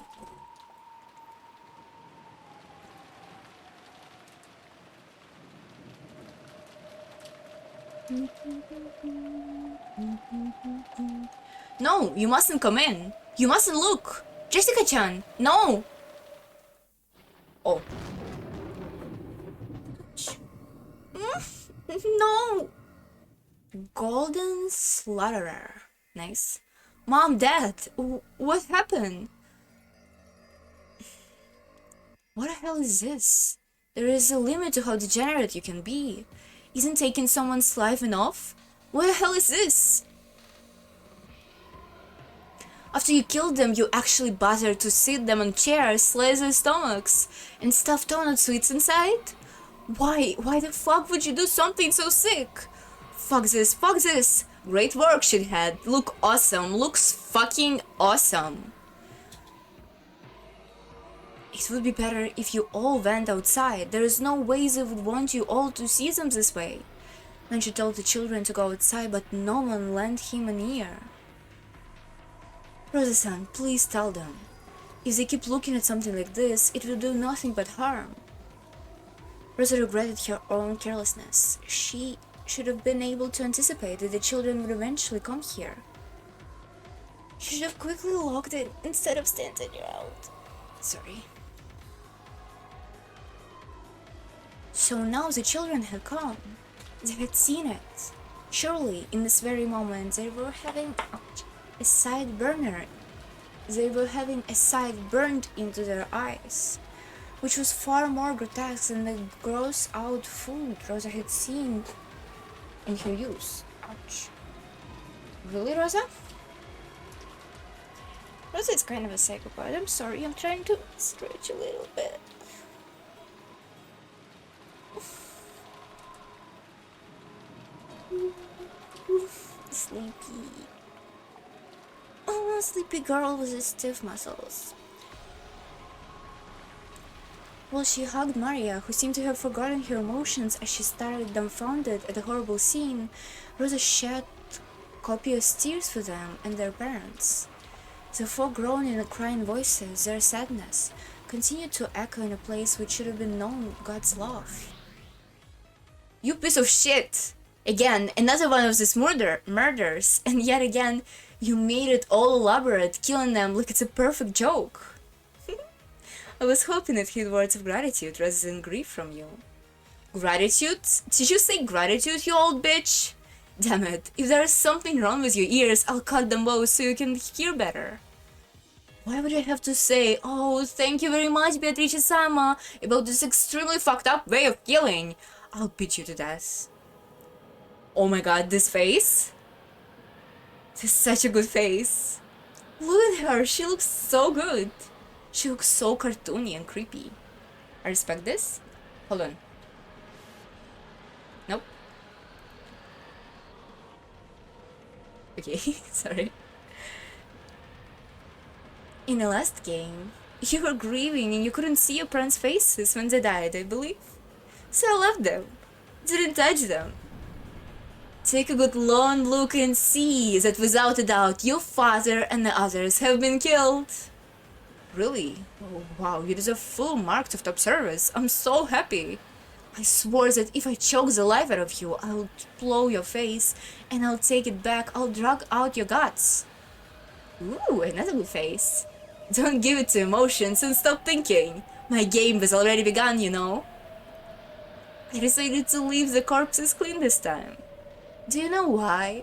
No, you mustn't come in. You mustn't look. Jessica-chan, no. Oh. No. Golden Slaughterer. Nice. Mom, Dad, what happened? What the hell is this? There is a limit to how degenerate you can be. Isn't taking someone's life enough? What the hell is this? After you killed them, you actually bothered to sit them on chairs, slice their stomachs, and stuff donut sweets inside? Why the fuck would you do something so sick? Fuck this! Great work, shithead. Look awesome, looks fucking awesome. It would be better if you all went outside. There is no way they would want you all to see them this way. Then she told the children to go outside, but no one lent him an ear. Rosa-san, please tell them. If they keep looking at something like this, it will do nothing but harm. Rosa regretted her own carelessness. She should have been able to anticipate that the children would eventually come here. She should have quickly locked it instead of standing out. Sorry. So now the children had come. They had seen it. Surely, in this very moment, they were having a sight burner. They were having a sight burned into their eyes, which was far more grotesque than the gross-out food Rosa had seen in her youth. Ouch. Really, Rosa? Rosa is kind of a psychopath. I'm sorry, I'm trying to stretch a little bit. Sleepy. Oh, sleepy girl with his stiff muscles. While she hugged Maria, who seemed to have forgotten her emotions as she stared dumbfounded at the horrible scene, Rosa shed copious tears for them and their parents. The four groaning and crying voices, their sadness, continued to echo in a place which should have been known God's love. You piece of shit! Again, another one of these murders, and yet again, you made it all elaborate, killing them like it's a perfect joke. I was hoping I'd hear words of gratitude rather than grief from you. Gratitude? Did you say gratitude, you old bitch? Damn it, if there is something wrong with your ears, I'll cut them both so you can hear better. Why would I have to say, oh, thank you very much, Beatrice-sama, about this extremely fucked up way of killing? I'll beat you to death. Oh my god, this face? This is such a good face. Look at her, she looks so good. She looks so cartoony and creepy. I respect this. Hold on. Nope. Okay, sorry. In the last game, you were grieving and you couldn't see your parents' faces when they died, I believe. So I left them. Didn't touch them. Take a good long look and see that without a doubt your father and the others have been killed. Really? Oh, wow, you deserve full marks of top service. I'm so happy. I swore that if I choke the life out of you, I'll blow your face and I'll take it back. I'll drag out your guts. Ooh, another good face. Don't give it to emotions and stop thinking. My game has already begun, you know. I decided to leave the corpses clean this time. Do you know why?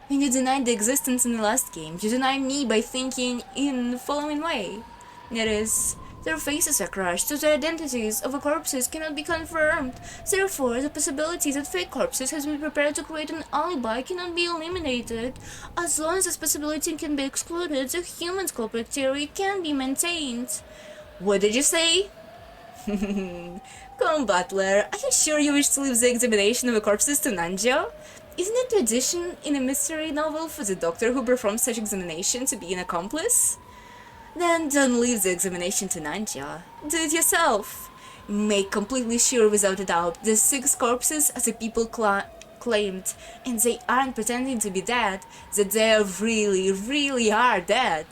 When you denied the existence in the last game, you denied me by thinking in the following way. That is, their faces are crushed, so the identities of the corpses cannot be confirmed. Therefore, the possibility that fake corpses has been prepared to create an alibi cannot be eliminated. As long as this possibility can be excluded, the human culprit theory can be maintained. What did you say? Come, Butler, are you sure you wish to leave the examination of the corpses to Nanjo? Isn't it tradition in a mystery novel for the doctor who performs such examination to be an accomplice? Then don't leave the examination to Nanjo. Do it yourself. Make completely sure without a doubt the 6 corpses as the people claimed, and they aren't pretending to be dead, that they really are dead.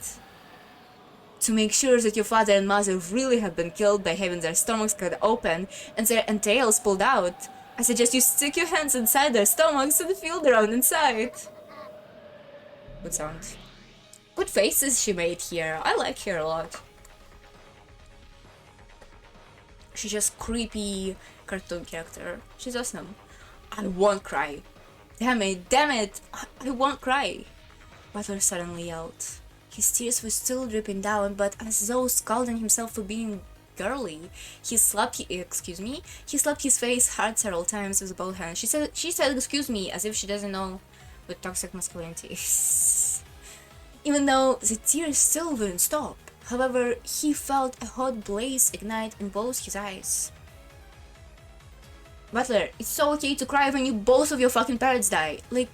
To make sure that your father and mother really have been killed by having their stomachs cut open and their entrails pulled out, I suggest you stick your hands inside their stomachs and feel around inside. Good sound. Good faces she made here. I like her a lot. She's just creepy cartoon character. She's awesome. I won't cry. Damn it, I won't cry. Butler suddenly yelled. His tears were still dripping down, but as though scalding himself for being girly, he slapped his face hard several times with both hands. She said excuse me, as if she doesn't know what toxic masculinity is. Even though the tears still wouldn't stop. However, he felt a hot blaze ignite in both his eyes. Butler, it's so okay to cry when both of your fucking parents die. Like,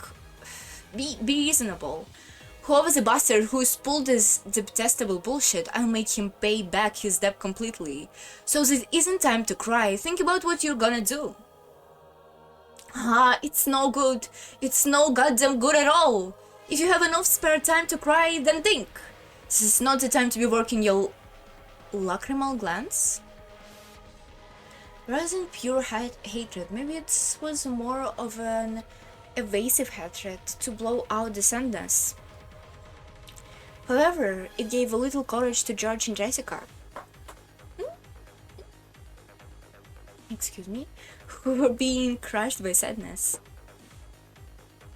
be reasonable. Whoever's the bastard who's pulled this detestable bullshit, I'll make him pay back his debt completely. So this isn't time to cry. Think about what you're gonna do. It's no good. It's no goddamn good at all. If you have enough spare time to cry, then think. This is not the time to be working your lacrimal glands. Rather than pure hatred, maybe it was more of an evasive hatred to blow out the sadness. However, it gave a little courage to George and Jessica. excuse me, who were being crushed by sadness.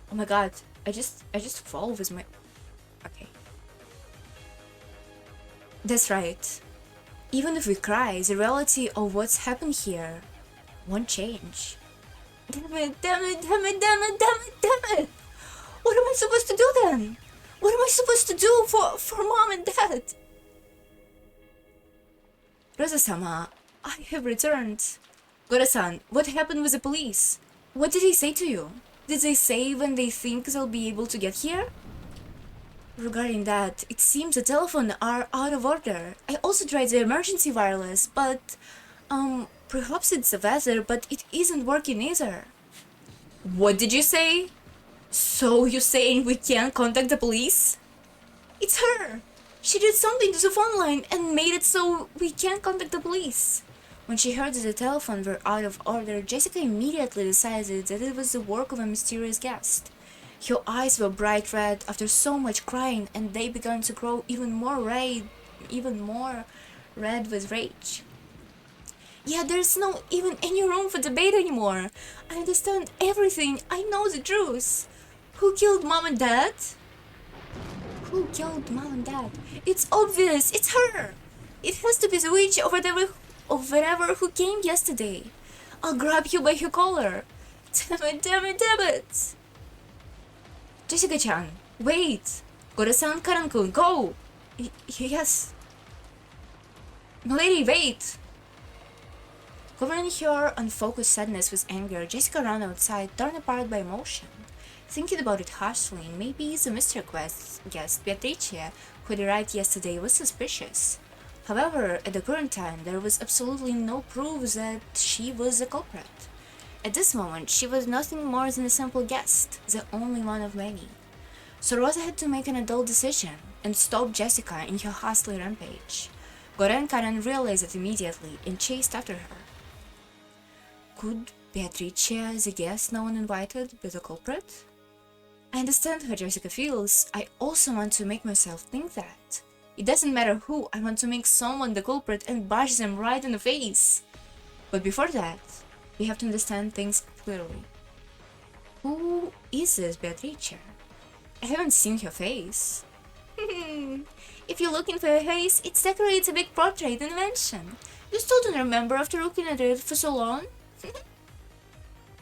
Oh my god, I just fall with my... Okay. That's right. Even if we cry, the reality of what's happened here won't change. Damn it, damn it, damn it, damn it, damn it, damn it! What am I supposed to do then? What am I supposed to do for mom and dad? Rosa-sama, I have returned. Gora-san, what happened with the police? What did they say to you? Did they say when they think they'll be able to get here? Regarding that, it seems the telephone are out of order. I also tried the emergency wireless, but, perhaps it's the weather, but it isn't working either. What did you say? So you're saying we can't contact the police? It's her! She did something to the phone line and made it so we can't contact the police. When she heard that the telephone were out of order, Jessica immediately decided that it was the work of a mysterious guest. Her eyes were bright red after so much crying, and they began to grow even more red with rage. Yeah, there's no even any room for debate anymore. I understand everything. I know the truth. Who killed mom and dad? Who killed mom and dad? It's obvious. It's her. It has to be the witch or whatever who came yesterday. I'll grab you by your collar. Damn it, damn it, damn it. Jessica-chan, wait! Gora-san, Karan-kun, go! Yes. Milady, wait! Covering her unfocused sadness with anger, Jessica ran outside, torn apart by emotion. Thinking about it harshly, maybe the Mr. guest, Beatrice, who arrived yesterday, was suspicious. However, at the current time, there was absolutely no proof that she was the culprit. At this moment, she was nothing more than a simple guest, the only one of many. So Rosa had to make an adult decision and stop Jessica in her hostile rampage. Gora and Karen realized it immediately and chased after her. Could Beatrice, the guest no one invited, be the culprit? I understand how Jessica feels. I also want to make myself think that. It doesn't matter who, I want to make someone the culprit and bash them right in the face. But before that, we have to understand things clearly. Who is this Beatrice? I haven't seen her face. If you're looking for her face, it decorates a big portrait in the mansion. You still don't remember after looking at it for so long?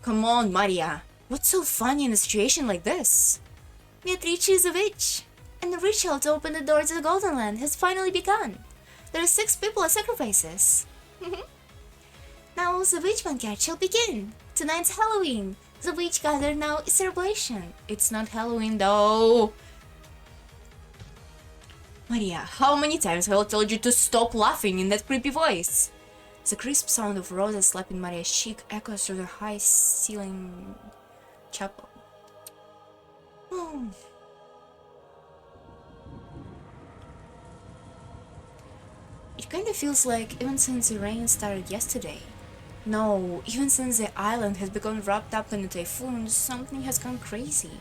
Come on, Maria. What's so funny in a situation like this? Beatrice is a witch, and the ritual to open the door to the Golden Land has finally begun. There are 6 people as sacrifices. Now the witch banquet shall begin. Tonight's Halloween. The witch gather now is celebration. It's not Halloween though. Maria, how many times have I told you to stop laughing in that creepy voice? The crisp sound of Rosa slapping Maria's cheek echoes through the high-ceiling chapel. It kinda feels like even since the rain started yesterday. No, even since the island has become wrapped up in a typhoon, something has gone crazy.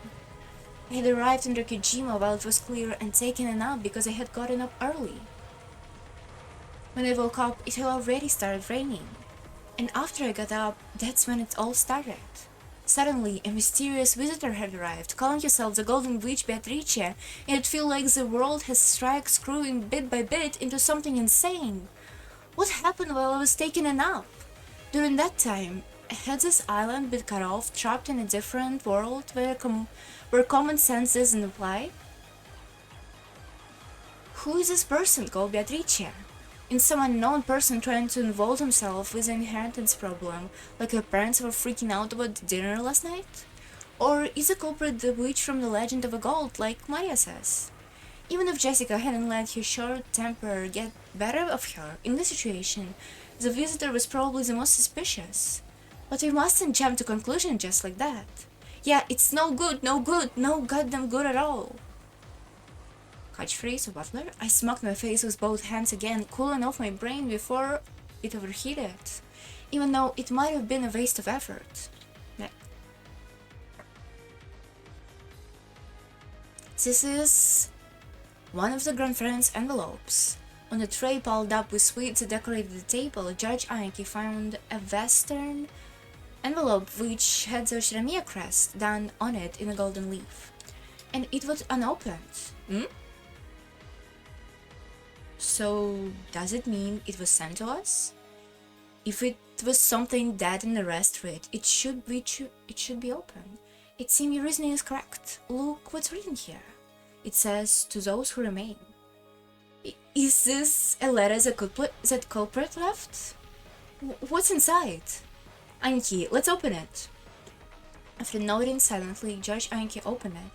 I had arrived in Rokujima while it was clear and taken a nap because I had gotten up early. When I woke up, it had already started raining. And after I got up, that's when it all started. Suddenly, a mysterious visitor had arrived, calling herself the Golden Witch Beatrice, and it felt like the world has struck screwing bit by bit into something insane. What happened while I was taking a nap? During that time, had this island been cut off, trapped in a different world where common sense doesn't apply? Who is this person called Beatrice? In some unknown person trying to involve himself with an inheritance problem, like her parents were freaking out about the dinner last night? Or is the culprit the witch from the Legend of a Gold, like Maria says? Even if Jessica hadn't let her short temper get better of her in this situation, the visitor was probably the most suspicious. But we mustn't jump to conclusion just like that. Yeah, it's no good, no goddamn good at all. Catchphrase, Butler. I smacked my face with both hands again, cooling off my brain before it overheated, even though it might have been a waste of effort. This is one of the grandparents' envelopes. On a tray piled up with sweets that decorated the table, Judge Anki found a western envelope which had the Shiramia crest done on it in a golden leaf. And it was unopened. So, does it mean it was sent to us? If it was something dead in the rest read, it should be open. It seems your reasoning is correct. Look what's written here. It says, to those who remain. Is this a letter that culprit left? What's inside? Anki, let's open it. After nodding silently, Judge Anki opened it.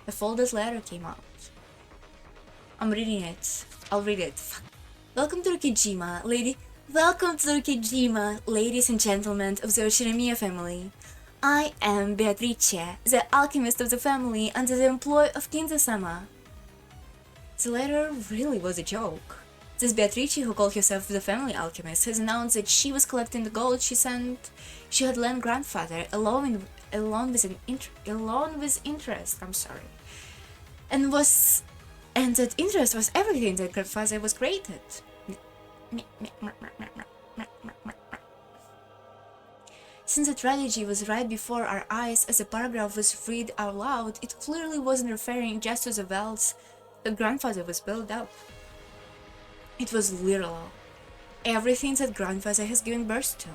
A folded letter came out. I'm reading it. I'll read it. Welcome to Rukijima, ladies and gentlemen of the Shinomiya family. I am Beatrice, the alchemist of the family under the employ of Kinza-sama. The letter really was a joke. This Beatrice, who called herself the family alchemist, has announced that she was collecting the gold she had lent grandfather along with interest. And that interest was everything that grandfather was created. Since the tragedy was right before our eyes as the paragraph was read out loud, it clearly wasn't referring just to the wells that grandfather was built up. It was literal. Everything that grandfather has given birth to.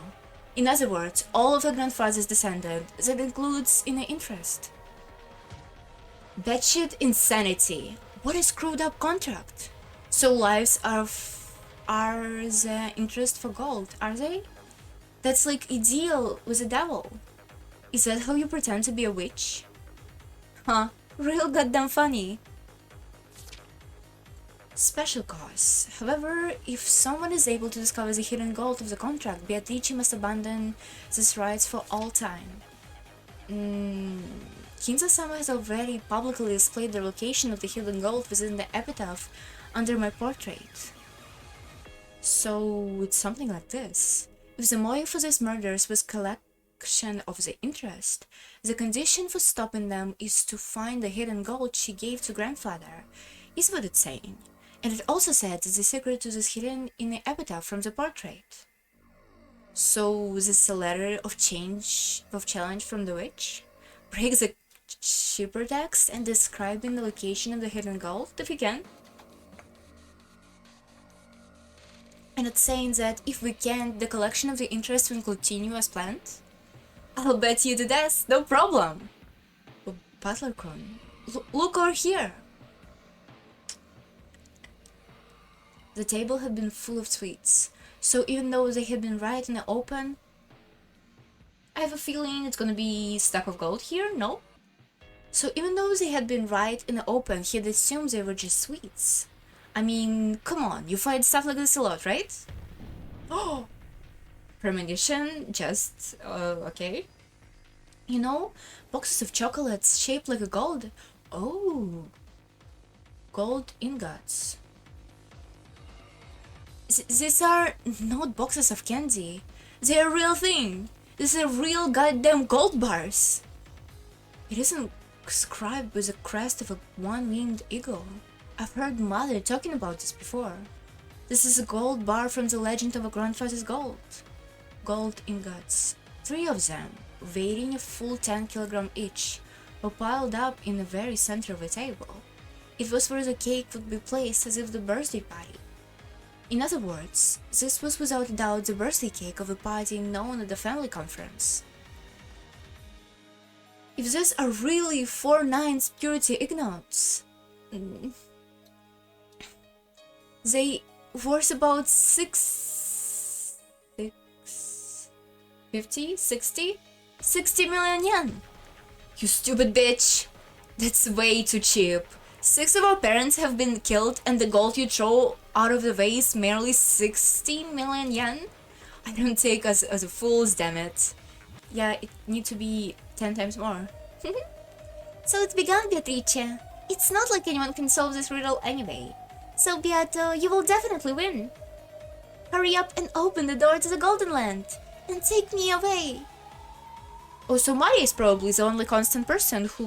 In other words, all of the grandfather's descendants, that includes in the interest. Batshit insanity. What a screwed up contract. So lives are the interest for gold, are they? That's like a deal with the devil. Is that how you pretend to be a witch? Huh, real goddamn funny. Special cause. However, if someone is able to discover the hidden gold of the contract, Beatrice must abandon these rights for all time. Kinza-sama has already publicly displayed the location of the hidden gold within the epitaph under my portrait. So it's something like this. If the motive for these murders was collection of the interest, the condition for stopping them is to find the hidden gold she gave to grandfather, is what it's saying. And it also said that the secret to this hidden in the epitaph from the portrait. So this is a letter of challenge from the witch? Break the cheaper text and describing the location of the hidden gold if you can. And it's saying that if we can, the collection of the interest will continue as planned. I'll bet you to death, no problem. Oh, Butler-kun, look over here. The table had been full of sweets, so even though they had been right in the open, I have a feeling it's gonna be a stack of gold here, no? So even though they had been right in the open, he'd assumed they were just sweets. I mean, come on, you find stuff like this a lot, right? Oh! Premonition, just, okay. You know, boxes of chocolates shaped like a gold. Oh! Gold ingots. These are not boxes of candy. They're a real thing. These are real goddamn gold bars. It isn't inscribed with the crest of a one-winged eagle. I've heard Mother talking about this before. This is a gold bar from the legend of a grandfather's gold. Gold ingots. 3 of them, weighing a full 10 kg each, were piled up in the very center of the table. It was where the cake would be placed as if the birthday party. In other words, this was without a doubt the birthday cake of a party known at the family conference. If these are really 4 nines purity ignots, they worth about 60 million yen. You stupid bitch! That's way too cheap. 6 of our parents have been killed and the gold you throw out of the vase merely 60 million yen? I don't take us as fools, damn it. Yeah, it needs to be 10 times more. So it's begun, Beatrice. It's not like anyone can solve this riddle anyway. So Beato, you will definitely win. Hurry up and open the door to the Golden Land and take me away. Oh, so Mari is probably the only constant person who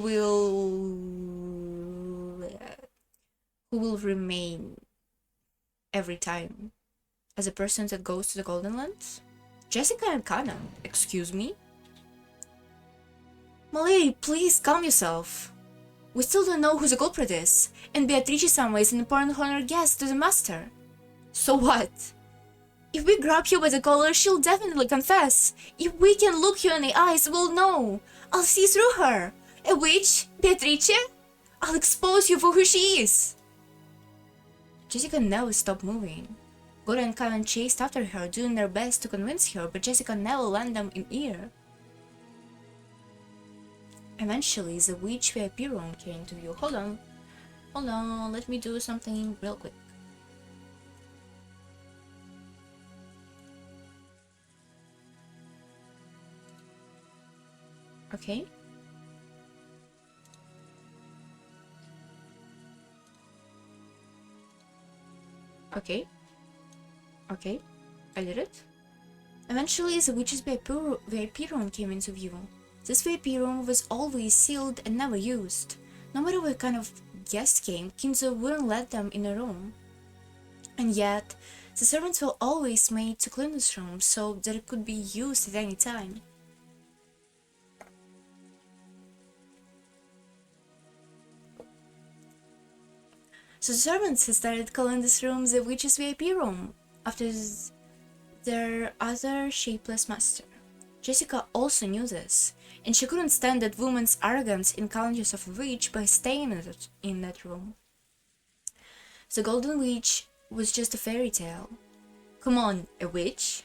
will remain. every time as a person that goes to the Golden Lands? Jessica and Kana, excuse me? Malady, please calm yourself. We still don't know who the culprit is, and Beatrice-sama is an important honored guest to the master. So what? If we grab you by the collar, she'll definitely confess. If we can look you in the eyes, we'll know. I'll see through her. A witch? Beatrice? I'll expose you for who she is. Jessica never stopped moving. Goro and Karan chased after her, doing their best to convince her, but Jessica never lent them an ear. Eventually, the witch VIP room came to view. Hold on, let me do something real quick. Okay. Okay, I did it. Eventually, the witch's VIP room came into view. This VIP room was always sealed and never used. No matter what kind of guest came, Kinzo wouldn't let them in the room. And yet, the servants were always made to clean this room so that it could be used at any time. So the servants had started calling this room the witch's VIP room, after their other shapeless master. Jessica also knew this, and she couldn't stand that woman's arrogance in calling herself a witch by staying in that room. The Golden Witch was just a fairy tale. Come on, a witch?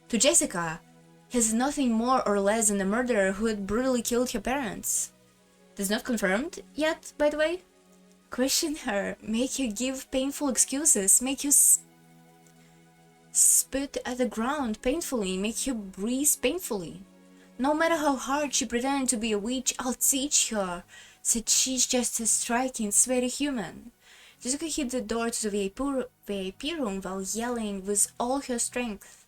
To Jessica, he's nothing more or less than a murderer who had brutally killed her parents. That's not confirmed yet, by the way. Question her, make her give painful excuses, make you spit at the ground painfully, make her breathe painfully. No matter how hard she pretended to be a witch, I'll teach her that she's just as striking, sweaty human. Jessica hit the door to the VIP room while yelling with all her strength.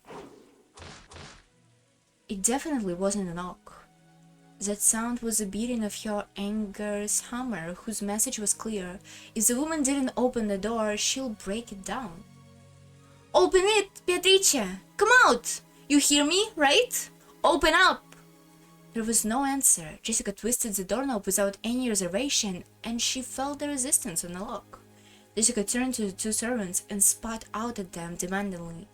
It definitely wasn't a knock. That sound was the beating of her anger's hammer, whose message was clear. If the woman didn't open the door, she'll break it down. Open it, Beatrice! Come out! You hear me, right? Open up! There was no answer. Jessica twisted the doorknob without any reservation, and she felt the resistance on the lock. Jessica turned to the two servants and spat out at them demandingly.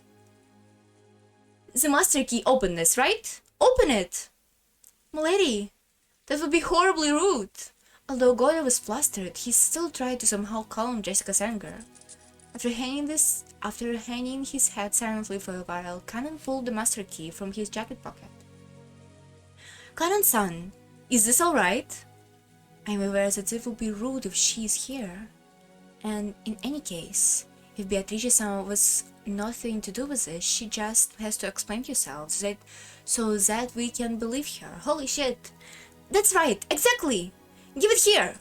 The master key opened this, right? Open it! Milady, that would be horribly rude. Although Goro was flustered, he still tried to somehow calm Jessica's anger. After hanging his head silently for a while, Kanan pulled the master key from his jacket pocket. Kanan-san, is this alright? I'm aware that it would be rude if she's here. And in any case, if Beatrice-sama was nothing to do with this, she just has to explain herself so that we can believe her. Holy shit! That's right, exactly! Give it here!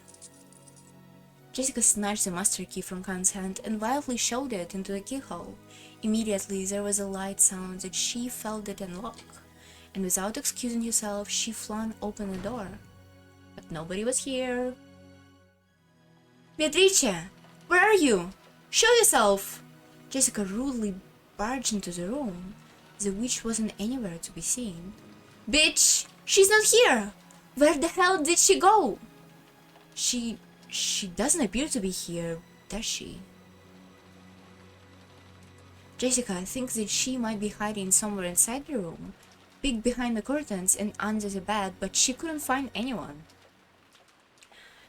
Jessica snatched the master key from Khan's hand and wildly shoved it into the keyhole. Immediately there was a light sound that she felt it unlock, and without excusing herself, she flung open the door. But nobody was here. Beatrice! Where are you? Show yourself! Jessica rudely barged into the room. The witch wasn't anywhere to be seen. Bitch! She's not here! Where the hell did she go? She doesn't appear to be here, does she? Jessica thinks that she might be hiding somewhere inside the room, peeked behind the curtains and under the bed, but she couldn't find anyone.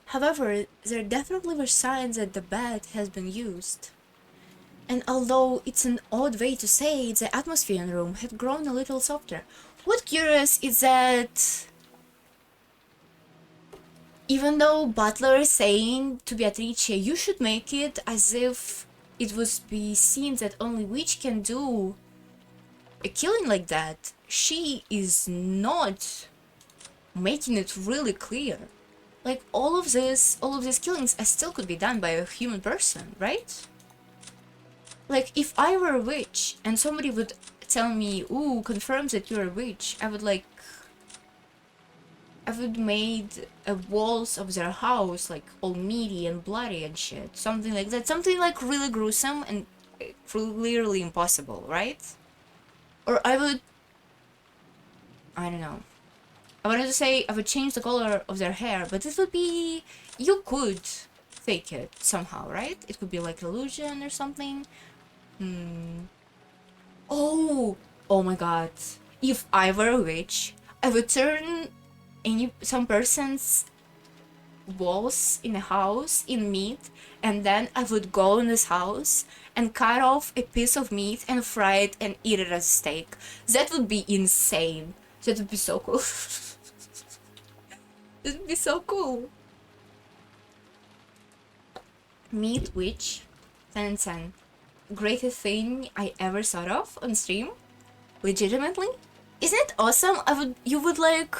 However, there definitely were signs that the bed has been used. And although it's an odd way to say it, the atmosphere in the room had grown a little softer. What's curious is that even though Butler is saying to Beatrice, you should make it as if it would be seen that only witch can do a killing like that, she is not making it really clear. Like all of these killings still could be done by a human person, right? Like, if I were a witch and somebody would tell me, ooh, confirms that you're a witch, I would made walls of their house, like, all meaty and bloody and shit. Something like that. Something, like, really gruesome and clearly impossible, right? Or I don't know. I wanted to say I would change the color of their hair, but it would be, you could fake it somehow, right? It could be like illusion or something. Oh, oh my god. If I were a witch, I would turn some person's walls in a house in meat, and then I would go in this house and cut off a piece of meat and fry it and eat it as a steak. That would be insane. That would be so cool. That would be so cool. Meat witch, 10 and 10. Greatest thing I ever thought of on stream. Legitimately. Isn't it awesome? You would like,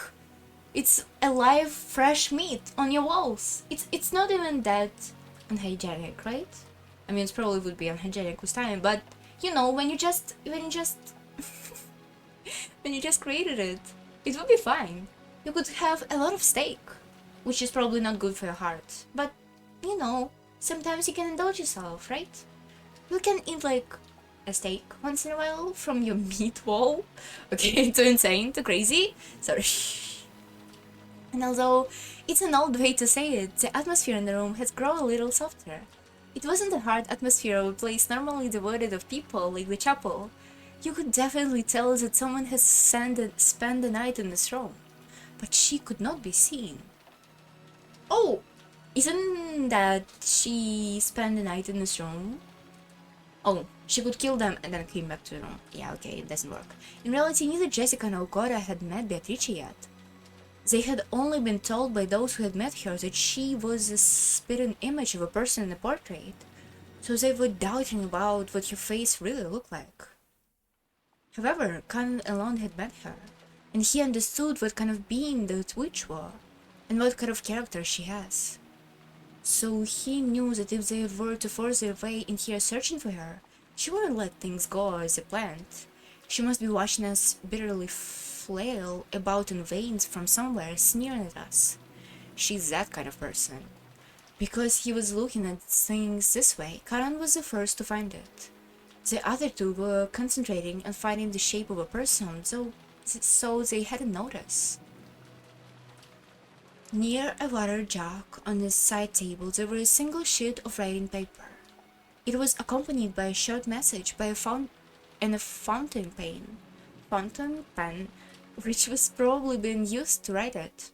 it's alive, fresh meat on your walls. It's not even that unhygienic, right? I mean, it probably would be unhygienic with time, but you know, when you just when you just created it, it would be fine. You could have a lot of steak, which is probably not good for your heart, but you know, sometimes you can indulge yourself, right? You can eat like a steak once in a while from your meat wall. Okay, too insane, too crazy. Sorry. And although it's an old way to say it, the atmosphere in the room has grown a little softer. It wasn't a hard atmosphere of a place normally devoid of people like the chapel. You could definitely tell that someone has spent the night in this room, but she could not be seen. Oh, isn't that she spent the night in this room? Oh, she could kill them and then came back to the room. Yeah, okay, it doesn't work. In reality, neither Jessica nor Cora had met Beatrice yet. They had only been told by those who had met her that she was a spitting image of a person in a portrait, so they were doubting about what her face really looked like. However, Conan alone had met her, and he understood what kind of being that witch was, and what kind of character she has. So he knew that if they were to force their way in here searching for her, she wouldn't let things go as they planned. She must be watching us bitterly flail about in veins from somewhere sneering at us. She's that kind of person. Because he was looking at things this way, Karan was the first to find it. The other two were concentrating on finding the shape of a person, so they hadn't noticed. Near a water jug on the side table there was a single sheet of writing paper. It was accompanied by a short message by a fountain pen, which was probably being used to write it.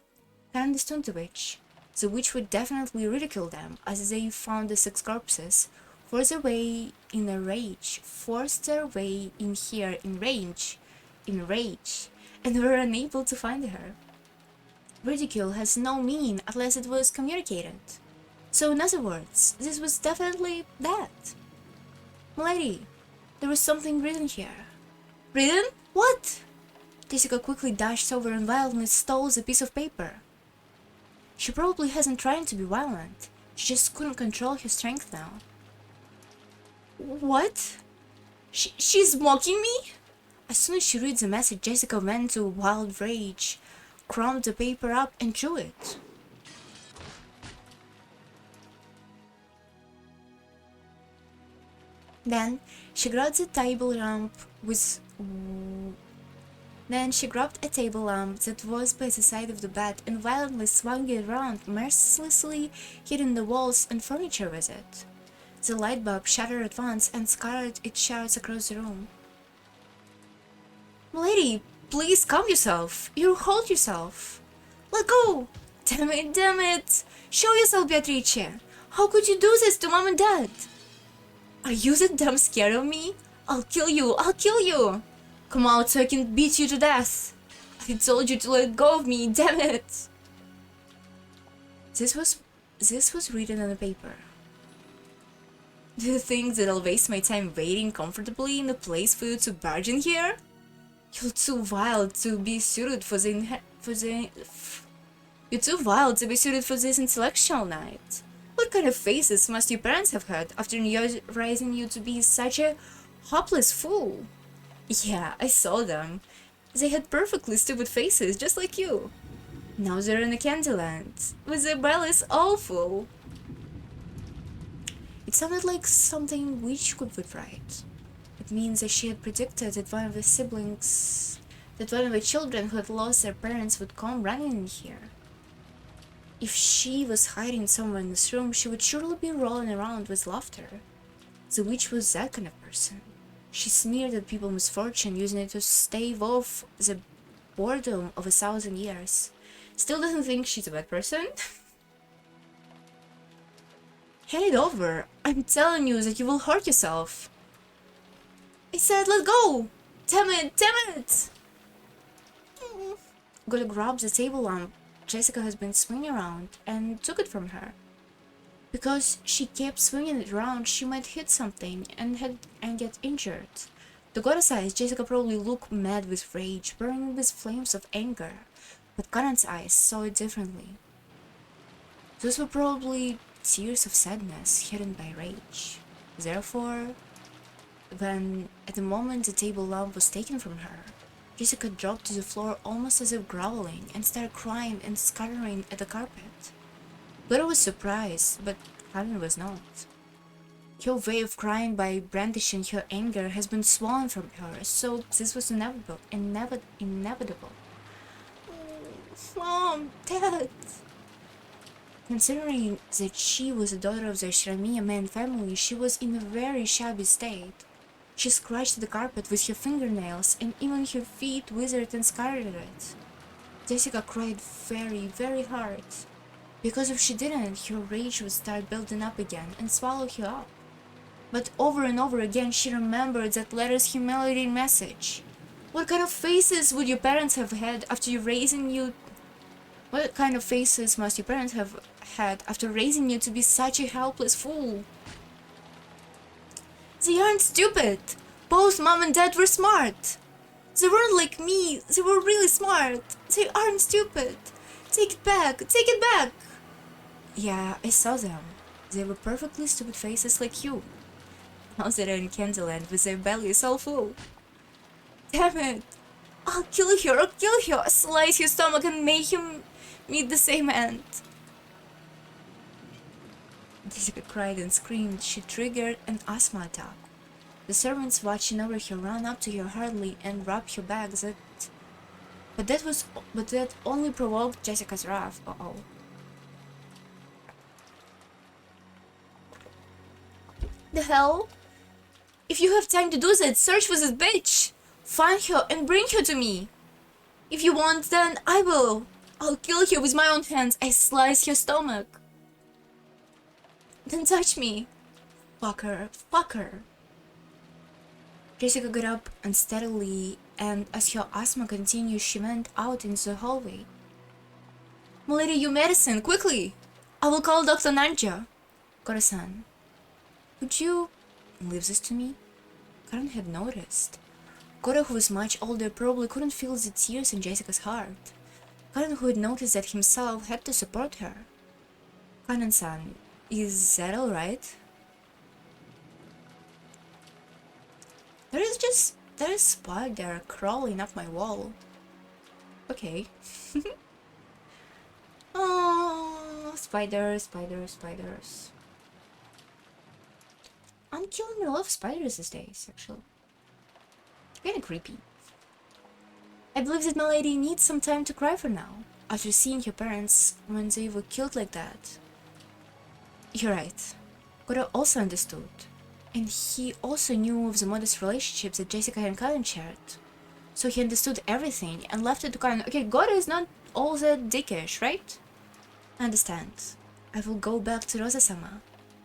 I understood the witch. The witch would definitely ridicule them as they found the 6 corpses, forced their way in here in rage, and were unable to find her. Ridicule has no meaning unless it was communicated. So in other words, this was definitely that. Milady, there was something written here. Written? What? Jessica quickly dashed over and violently stole the piece of paper. She probably hasn't tried to be violent. She just couldn't control her strength now. What? She's mocking me? As soon as she read the message, Jessica went into wild rage, crumpled the paper up and threw it. Then she grabbed a table lamp that was by the side of the bed and violently swung it around, mercilessly hitting the walls and furniture with it. The light bulb shattered at once and scattered its shards across the room. Milady, please calm yourself. You hold yourself. Let go! Damn it, damn it! Show yourself, Beatrice! How could you do this to Mom and Dad? Are you that damn scared of me? I'll kill you! I'll kill you! Come out so I can beat you to death! I told you to let go of me, damn it! This was written on the paper. Do you think that I'll waste my time waiting comfortably in a place for you to barge in here? You're too wild to be suited for You're too wild to be suited for this intellectual night. What kind of faces must your parents have had after raising you to be such a hopeless fool? Yeah, I saw them. They had perfectly stupid faces, just like you. Now they're in a Candyland, with their bellies all full. It sounded like something witch would write. It means that she had predicted that one of the siblings, that one of the children who had lost their parents would come running in here. If she was hiding somewhere in this room, she would surely be rolling around with laughter. The witch was that kind of person. She sneered at people's misfortune, using it to stave off the boredom of 1,000 years. Still doesn't think she's a bad person? Hand it over. I'm telling you that you will hurt yourself. I said let go! Damn it! Damn it! Gotta grab the table lamp Jessica has been swinging around and took it from her. Because she kept swinging it around, she might hit something and get injured. The goddess eyes Jessica probably looked mad with rage, burning with flames of anger, but Conan's eyes saw it differently. Those were probably tears of sadness hidden by rage. Therefore, when at the moment the table lamp was taken from her, Jessica dropped to the floor almost as if groveling and started crying and scuttering at the carpet. Laura was surprised, but Helen was not. Her way of crying by brandishing her anger has been swollen from her, so this was inevitable. Mom, Dad! Considering that she was the daughter of the Shramia man family, she was in a very shabby state. She scratched the carpet with her fingernails, and even her feet withered and scarred it. Jessica cried very, very hard, because if she didn't, her rage would start building up again and swallow her up. But over and over again, she remembered that letter's humiliating message. What kind of faces would your parents have had after raising you? What kind of faces must your parents have had after raising you to be such a helpless fool? They aren't stupid. Both mom and dad were smart. They weren't like me. They were really smart. They aren't stupid. Take it back. Take it back. Yeah, I saw them. They were perfectly stupid faces like you. Now they're in Candyland with their bellies all full. Damn it. I'll kill her. I'll kill her. Slice her stomach and make him meet the same end. Jessica cried and screamed. She triggered an asthma attack. The servants watching over her ran up to her hurriedly and rubbed her back. But that only provoked Jessica's wrath. Uh-oh. The hell? If you have time to do that, search for this bitch! Find her and bring her to me! If you want, then I will! I'll kill her with my own hands. I slice her stomach. Don't touch me. Fucker. Fucker. Jessica got up unsteadily, and as her asthma continued, she went out into the hallway. Milady, your medicine, quickly! I will call Dr. Nanja. Corazon, would you leave this to me? Karen had noticed. Cora, who was much older, probably couldn't feel the tears in Jessica's heart. Karen, who had noticed that himself, had to support her. Kanan-san, is that alright? There is a spider crawling up my wall. Okay. Oh, spiders, spiders, spiders. I'm killing a lot of spiders these days, actually. Kinda creepy. I believe that my lady needs some time to cry for now, after seeing her parents when they were killed like that. You're right. Cora also understood. And he also knew of the modest relationships that Jessica and Colin shared. So he understood everything and left it to Colin. Okay, God is not all that dickish, right? I understand. I will go back to Rosa-sama.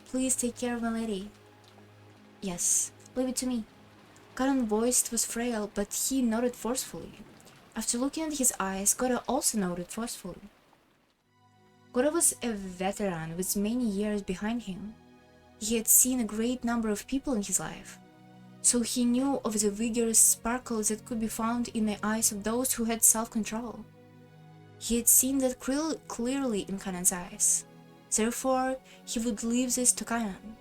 Please take care of my lady. Yes, leave it to me. Colin's voice was frail, but he nodded forcefully. After looking at his eyes, Cora also nodded forcefully. Cora was a veteran with many years behind him. He had seen a great number of people in his life, so he knew of the vigorous sparkle that could be found in the eyes of those who had self-control. He had seen that clearly in Kanan's eyes. Therefore, he would leave this to Kanan.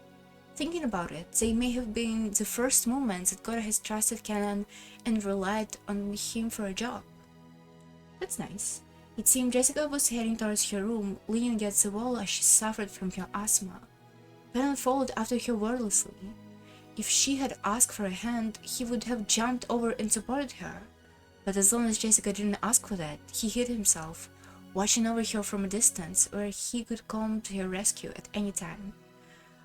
Thinking about it, they may have been the first moments that Cora has trusted Kanan and relied on him for a job. That's nice. It seemed Jessica was heading towards her room, leaning against the wall as she suffered from her asthma. Canon followed after her wordlessly. If she had asked for a hand, he would have jumped over and supported her. But as long as Jessica didn't ask for that, he hid himself, watching over her from a distance where he could come to her rescue at any time.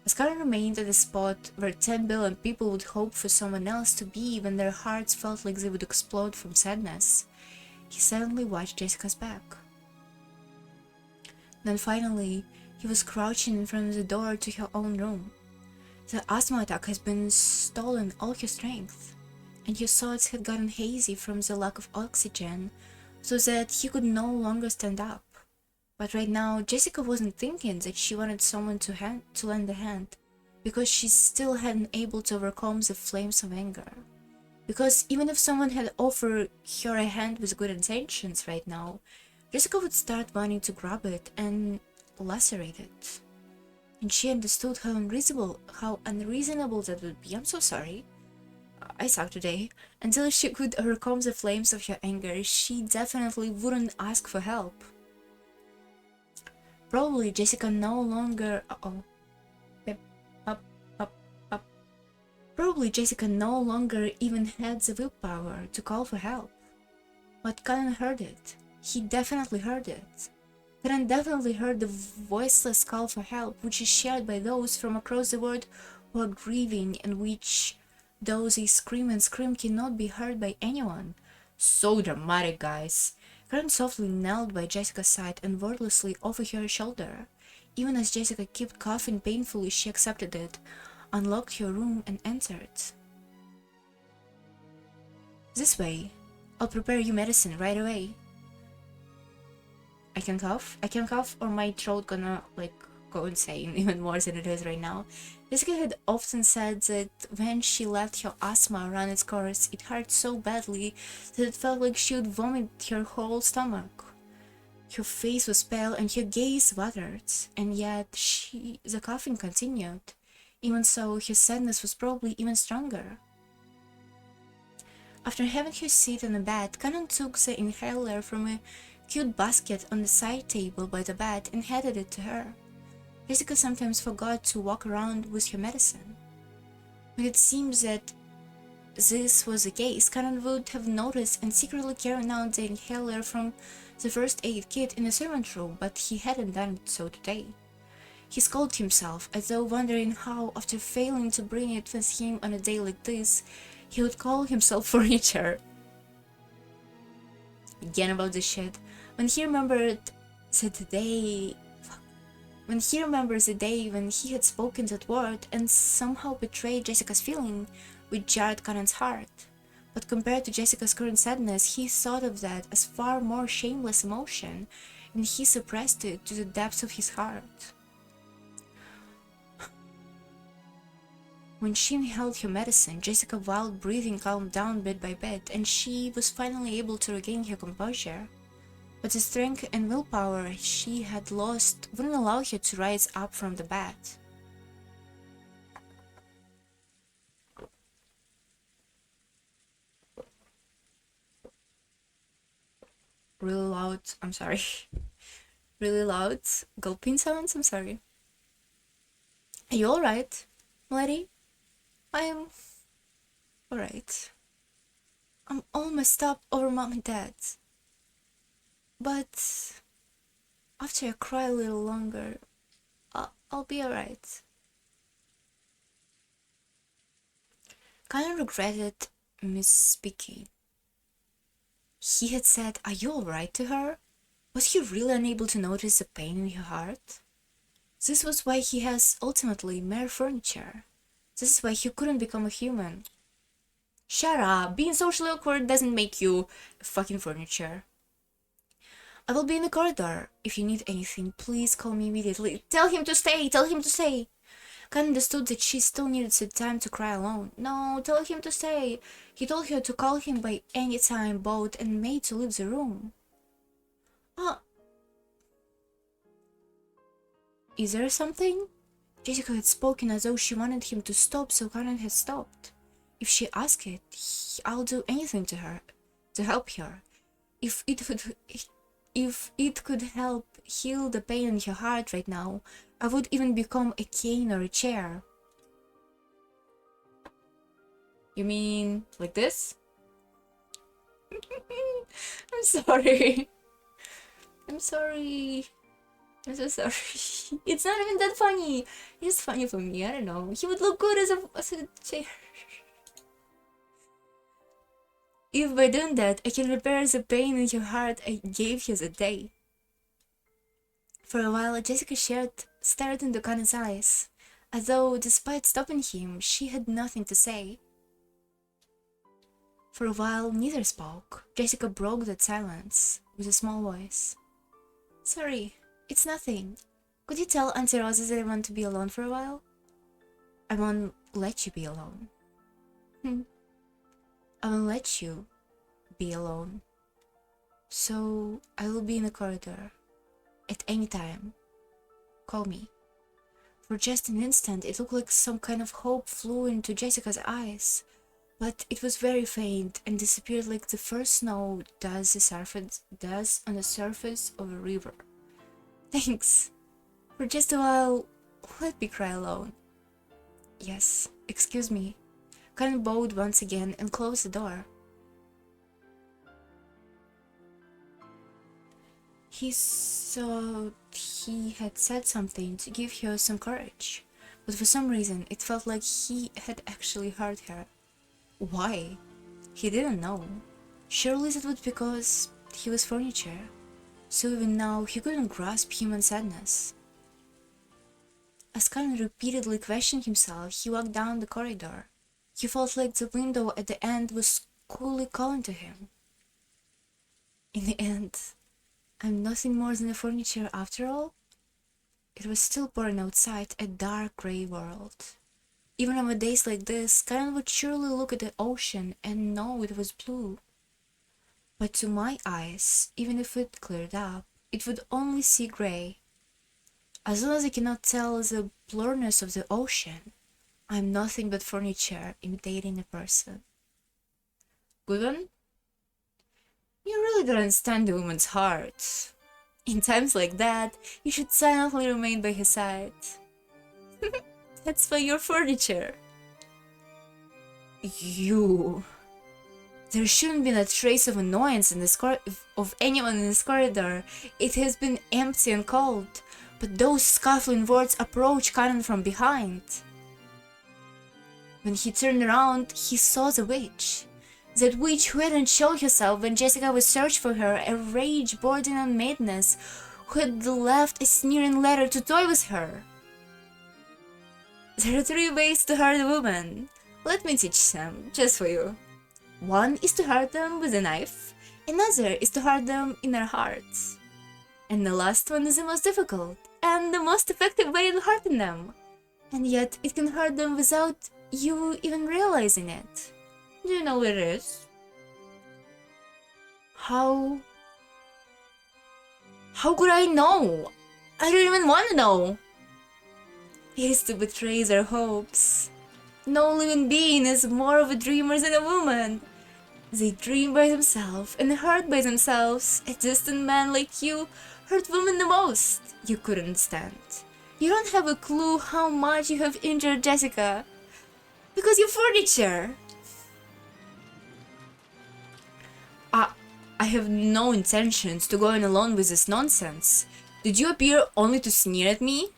As Karen remained at the spot where 10 billion people would hope for someone else to be when their hearts felt like they would explode from sadness, he silently watched Jessica's back. Then finally, he was crouching in front of the door to her own room. The asthma attack has been stolen all her strength, and his thoughts had gotten hazy from the lack of oxygen, so that he could no longer stand up. But right now, Jessica wasn't thinking that she wanted someone to lend a hand, because she still hadn't able to overcome the flames of anger. Because even if someone had offered her a hand with good intentions right now, Jessica would start wanting to grab it and lacerate it. And she understood how unreasonable that would be. I'm so sorry. I suck today. Until she could overcome the flames of her anger, she definitely wouldn't ask for help. Probably Jessica no longer... Probably Jessica no longer even had the willpower to call for help. But Cullen heard it. He definitely heard it. Cullen definitely heard the voiceless call for help, which is shared by those from across the world who are grieving, and which, though they scream and scream, cannot be heard by anyone. So dramatic, guys. Karen softly knelt by Jessica's side and wordlessly over her shoulder. Even as Jessica kept coughing painfully, she accepted it, unlocked her room, and entered. This way. I'll prepare you medicine right away. I can cough, or my throat gonna, go insane even more than it is right now. Jessica had often said that when she let her asthma run its course, it hurt so badly that it felt like she would vomit her whole stomach. Her face was pale and her gaze watered, and yet the coughing continued. Even so, her sadness was probably even stronger. After having her seat on the bed, Cannon took the inhaler from a cute basket on the side table by the bed and handed it to her. Jessica sometimes forgot to walk around with her medicine. When it seems that this was the case, Cannon would have noticed and secretly carried out the inhaler from the first aid kit in the servant room, but he hadn't done so today. He scolded himself, as though wondering how, after failing to bring it with him on a day like this, he would call himself furniture. Again about this shit. When he remembered the day when he had spoken that word and somehow betrayed Jessica's feeling, which jarred Cannon's heart. But compared to Jessica's current sadness, he thought of that as far more shameless emotion, and he suppressed it to the depths of his heart. When she inhaled her medicine, Jessica's wild breathing calmed down bit by bit, and she was finally able to regain her composure. But the strength and willpower she had lost wouldn't allow her to rise up from the bed. Really loud, I'm sorry. Really loud gulping sounds, I'm sorry. Are you alright, lady? I'm alright. I'm all messed up over mom and dad. But after I cry a little longer, I'll be alright. Connor regretted misspeaking. He had said, "Are you alright?" to her. Was he really unable to notice the pain in her heart? This was why he has ultimately mere furniture. This is why he couldn't become a human. Shut up! Being socially awkward doesn't make you fucking furniture. I will be in the corridor. If you need anything, please call me immediately. Tell him to stay! Tell him to stay! Khan understood that she still needed some time to cry alone. No, tell him to stay. He told her to call him by any time, both and made to leave the room. Is there something? Jessica had spoken as though she wanted him to stop, so Karen had stopped. If she asked it, I'll do anything to help her. If it would If it could help heal the pain in your heart right now, I would even become a cane or a chair. You mean like this? I'm sorry. I'm sorry. I'm so sorry. It's not even that funny. It's funny for me. I don't know. He would look good as a chair. If by doing that, I can repair the pain in your heart I gave you that day. For a while, Jessica stared into Connon's eyes, as though, despite stopping him, she had nothing to say. For a while, neither spoke. Jessica broke that silence with a small voice. Sorry, it's nothing. Could you tell Auntie Rosa that I want to be alone for a while? I won't let you be alone. I won't let you be alone. So, I will be in the corridor. At any time. Call me. For just an instant, it looked like some kind of hope flew into Jessica's eyes. But it was very faint and disappeared like the first snow does on the surface of a river. Thanks. For just a while, let me cry alone. Yes, excuse me. Conan bowed once again and closed the door. He thought he had said something to give her some courage, but for some reason it felt like he had actually hurt her. Why? He didn't know. Surely it was because he was furniture, so even now he couldn't grasp human sadness. As Conan repeatedly questioned himself, he walked down the corridor. He felt like the window at the end was coolly calling to him. In the end, I'm nothing more than a furniture after all? It was still pouring outside, a dark grey world. Even on days like this, Karen would surely look at the ocean and know it was blue. But to my eyes, even if it cleared up, it would only see grey. As long as I cannot tell the blurriness of the ocean, I'm nothing but furniture imitating a person. Good one? You really don't understand the woman's heart. In times like that, you should silently remain by his side. That's why you're furniture. You... There shouldn't be a trace of annoyance in this of anyone in this corridor. It has been empty and cold, but those scuffling words approached Karen from behind. When he turned around, he saw the witch. That witch who hadn't shown herself when Jessica was searching for her, a rage bordering on madness, who had left a sneering letter to toy with her. There are 3 ways to hurt a woman. Let me teach them, just for you. One is to hurt them with a knife, another is to hurt them in their hearts. And the last one is the most difficult, and the most effective way of hurting them. And yet it can hurt them without you even realizing it. Do you know what it is? How could I know? I don't even want to know. It is to betray their hopes. No living being is more of a dreamer than a woman. They dream by themselves and hurt by themselves. A distant man like you hurt women the most. You couldn't understand. You don't have a clue how much you have injured Jessica. Because you're furniture. I have no intentions to go in alone with this nonsense. Did you appear only to sneer at me?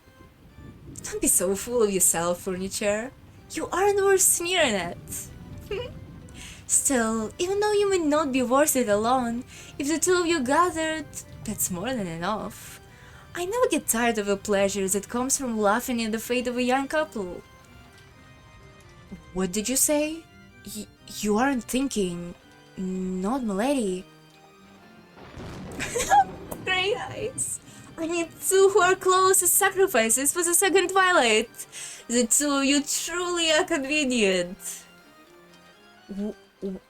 Don't be so full of yourself, furniture. You aren't worth sneering at. Still, even though you may not be worth it alone, if the two of you gathered, that's more than enough. I never get tired of the pleasure that comes from laughing at the fate of a young couple. What did you say? You aren't thinking... Not milady. Great eyes. I need 2 who are close as sacrifices for the second twilight. The 2 of you truly are convenient.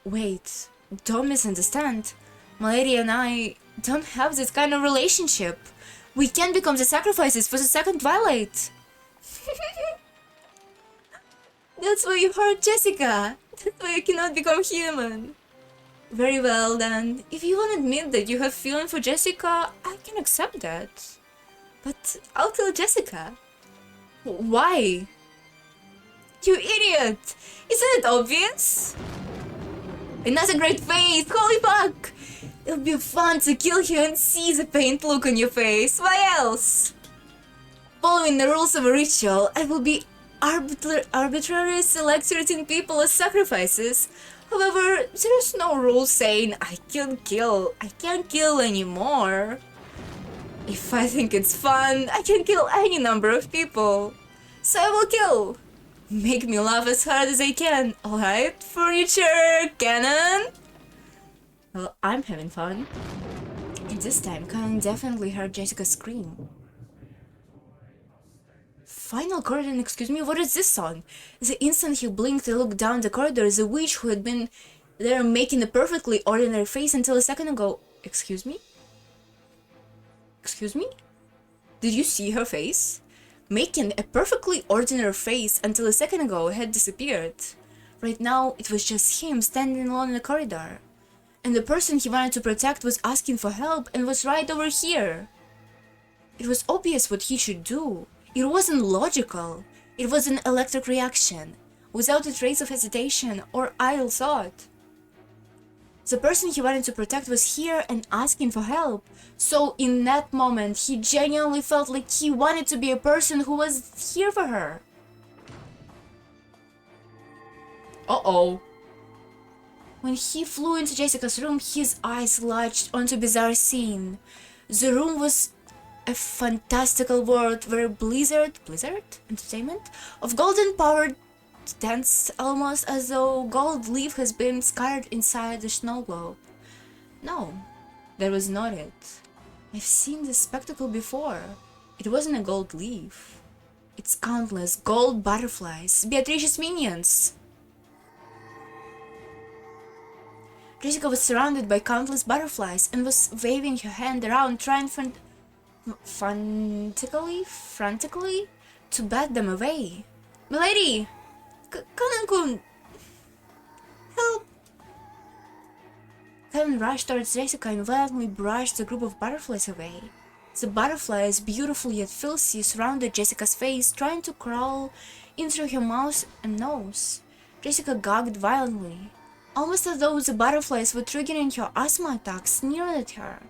Wait, don't misunderstand. Milady and I don't have this kind of relationship. We can't become the sacrifices for the second twilight. That's why you hurt Jessica. That's why you cannot become human. Very well then. If you won't admit that you have feeling for Jessica, I can accept that. But I'll tell Jessica. Why? You idiot! Isn't it obvious? Another great face! Holy fuck! It'll be fun to kill you and see the pained look on your face. Why else? Following the rules of a ritual, I will be arbitrarily selecting people as sacrifices. However, there is no rule saying I can't kill anymore. If I think it's fun, I can kill any number of people. So I will kill. Make me laugh as hard as I can, alright? Furniture, cannon? Well, I'm having fun. And this time, Cannon definitely heard Jessica scream. Final corridor, excuse me, what is this song? The instant he blinked and looked down the corridor, the witch who had been there making a perfectly ordinary face until a second ago... Excuse me? Excuse me? Did you see her face? Making a perfectly ordinary face until a second ago had disappeared. Right now, it was just him standing alone in the corridor. And the person he wanted to protect was asking for help and was right over here. It was obvious what he should do. It wasn't logical. It was an electric reaction, without a trace of hesitation or idle thought. The person he wanted to protect was here and asking for help. So in that moment, he genuinely felt like he wanted to be a person who was here for her. Uh-oh. When he flew into Jessica's room, his eyes latched onto a bizarre scene. The room was a fantastical world where blizzard entertainment of golden powered danced almost as though gold leaf has been scarred inside the snow globe. No, that was not it. I've seen this spectacle before. It wasn't a gold leaf. It's countless gold butterflies, Beatrice's minions. Jessica was surrounded by countless butterflies and was waving her hand around, trying frantically to bat them away. Milady! Kanan-kun! Help! Kanan rushed towards Jessica and violently brushed the group of butterflies away. The butterflies, beautiful yet filthy, surrounded Jessica's face, trying to crawl in through her mouth and nose. Jessica gagged violently, almost as though the butterflies were triggering her asthma attacks, sneered at her.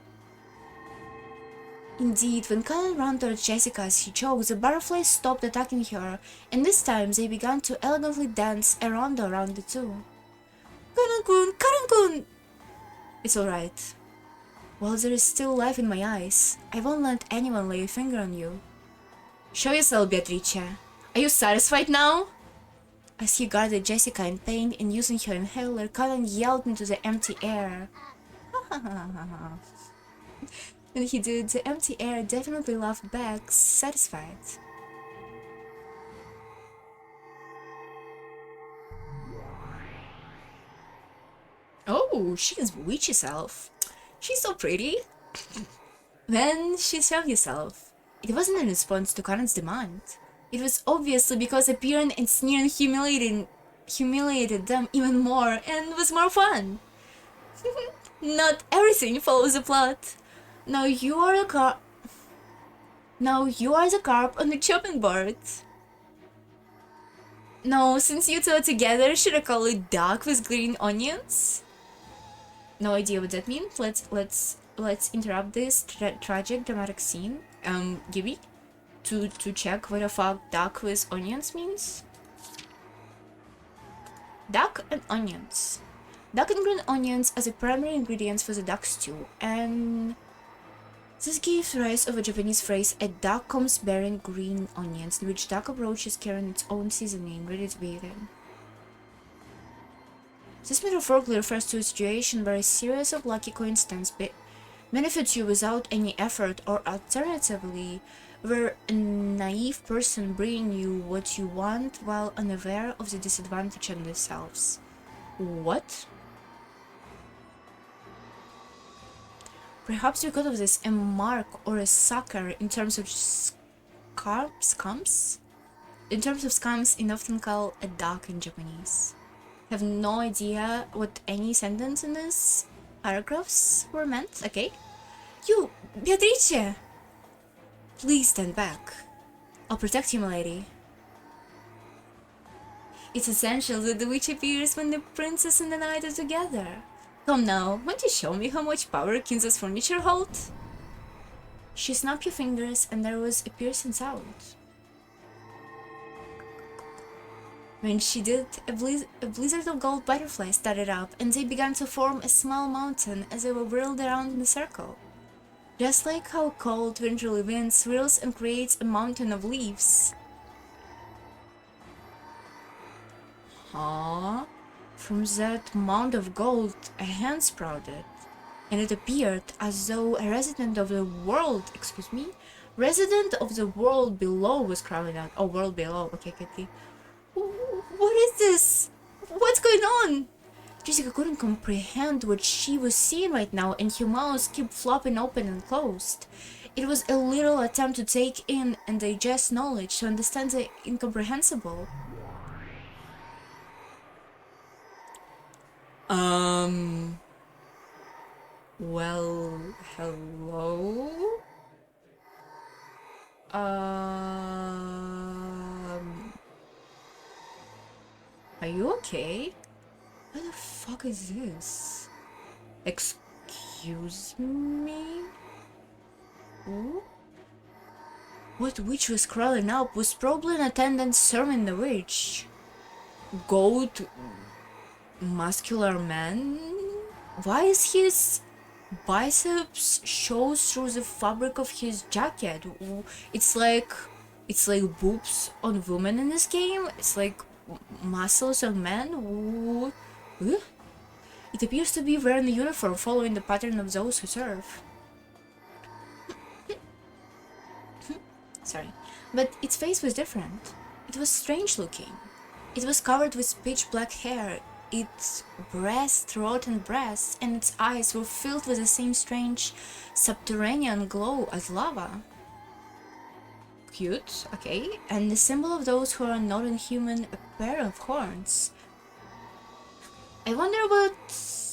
Indeed, when Kanan ran towards Jessica as she choked, the butterflies stopped attacking her, and this time they began to elegantly dance a rondo around the two. Kanan-kun! Kanan-kun! It's alright. While there is still life in my eyes, I won't let anyone lay a finger on you. Show yourself, Beatrice. Are you satisfied now? As he guarded Jessica in pain and using her inhaler, Kanan yelled into the empty air. When he did, the empty air definitely laughed back, satisfied. Oh, she's witch's elf. She's so pretty. Then she showed herself. It wasn't in response to Kanan's demand. It was obviously because appearing and sneering humiliated them even more and was more fun. Not everything follows a plot. Now you are the carp on the chopping board. No, since you two are together, should I call it duck with green onions? No idea what that means. Let's interrupt this tragic dramatic scene. Gibby, to check what the fuck duck with onions means. Duck and onions. Duck and green onions are the primary ingredients for the duck stew, and this gives rise of a Japanese phrase, a duck comes bearing green onions, in which duck approaches carrying its own seasoning, ready to be eaten. This metaphorically refers to a situation where a series of lucky coincidences benefits you without any effort, or alternatively, where a naive person bringing you what you want while unaware of the disadvantage on themselves. What? Perhaps because of this, a mark or a sucker in terms of scums? In terms of scums, it often called a duck in Japanese. have no idea what any sentence in this paragraphs were meant. Okay. You, Beatrice! Please stand back. I'll protect you, milady. It's essential that the witch appears when the princess and the knight are together. Come now, won't you show me how much power Kinza's furniture holds? She snapped her fingers and there was a piercing sound. When she did, a blizzard of gold butterflies started up and they began to form a small mountain as they were whirled around in a circle. Just like how cold wintry wind swirls and creates a mountain of leaves. Huh? From that mound of gold, a hand sprouted, and it appeared as though a resident of the world, resident of the world below was crawling out. Oh, world below, okay. What is this? What's going on? Jessica couldn't comprehend what she was seeing right now, and her mouth kept flopping open and closed. It was a little attempt to take in and digest knowledge, to understand the incomprehensible. Well, hello? Are you okay? What the fuck is this? Excuse me? Ooh? What witch was crawling up was probably an attendant serving the witch. Goat muscular man? Why is his biceps shows through the fabric of his jacket? It's like boobs on women in this game. It's like muscles of men. It appears to be wearing a uniform following the pattern of those who serve. Sorry. But its face was different. It was strange looking. It was covered with pitch black hair. Its breast, throat and breasts, and its eyes were filled with the same strange subterranean glow as lava. Cute, okay. And the symbol of those who are not inhuman, a pair of horns. I wonder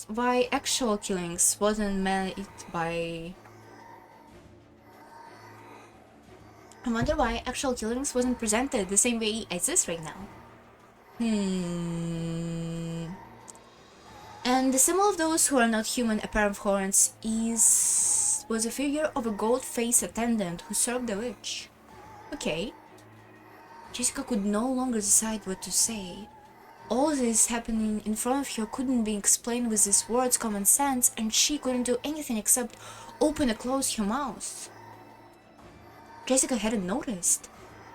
why actual killings wasn't made by... I wonder why actual killings wasn't presented the same way as this right now. And the symbol of those who are not human, a pair of horns, was a figure of a gold-faced attendant who served the witch. Okay. Jessica could no longer decide what to say. All this happening in front of her couldn't be explained with these words common sense, and she couldn't do anything except open and close her mouth. Jessica hadn't noticed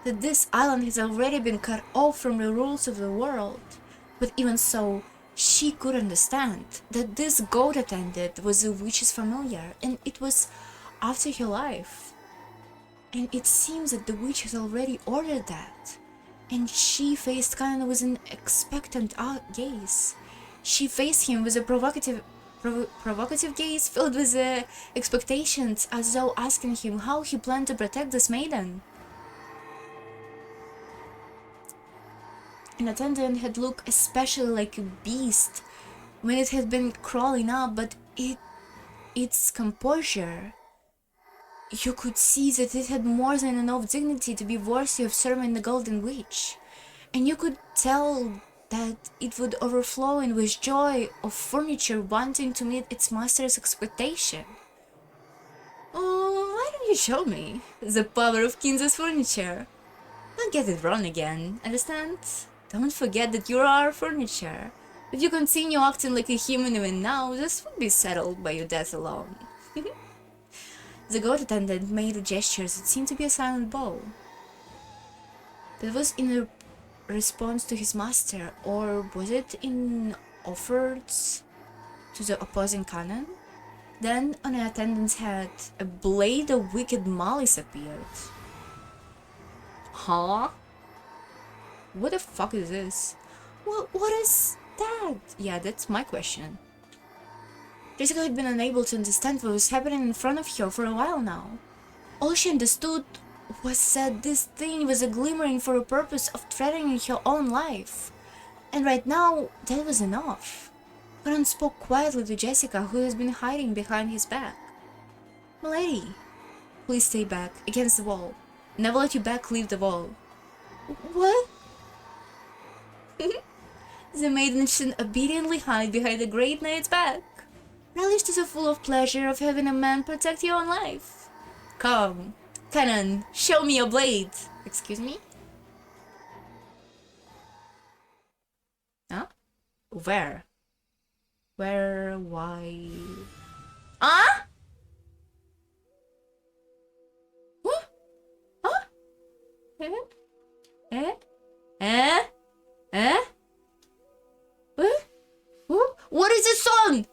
that this island has already been cut off from the rules of the world, but even so, she could understand that this goat attendant was the witch's familiar, and it was after her life. And it seems that the witch has already ordered that. And she faced Kanan with an expectant gaze. She faced him with a provocative gaze filled with expectations, as though asking him how he planned to protect this maiden. An attendant had looked especially like a beast when it had been crawling up, but its composure, you could see that it had more than enough dignity to be worthy of serving the Golden Witch, and you could tell that it would overflow in with joy of furniture wanting to meet its master's expectation. Oh, why don't you show me the power of Kinza's furniture? Don't get it wrong again, understand? Don't forget that you are furniture. If you continue acting like a human even now, this would be settled by your death alone. The goat attendant made gestures that seemed to be a silent bow. That was in response to his master, or was it in offers to the opposing canon? Then, on an attendant's head, a blade of wicked malice appeared. Huh? What the fuck is this? What is that? Yeah, that's my question. Jessica had been unable to understand what was happening in front of her for a while now. All she understood was that this thing was a glimmering for a purpose of threatening her own life. And right now, that was enough. Karan spoke quietly to Jessica, who has been hiding behind his back. "Milady, please stay back, against the wall. Never let your back leave the wall." "What?" The maiden should obediently hide behind the great knight's back. Relish to the full of pleasure of having a man protect your own life. "Come, Kanan, show me your blade." Excuse me? Huh? Where? Where? Why? Huh? What? Huh? Eh? Eh? Eh? Eh? What is this song?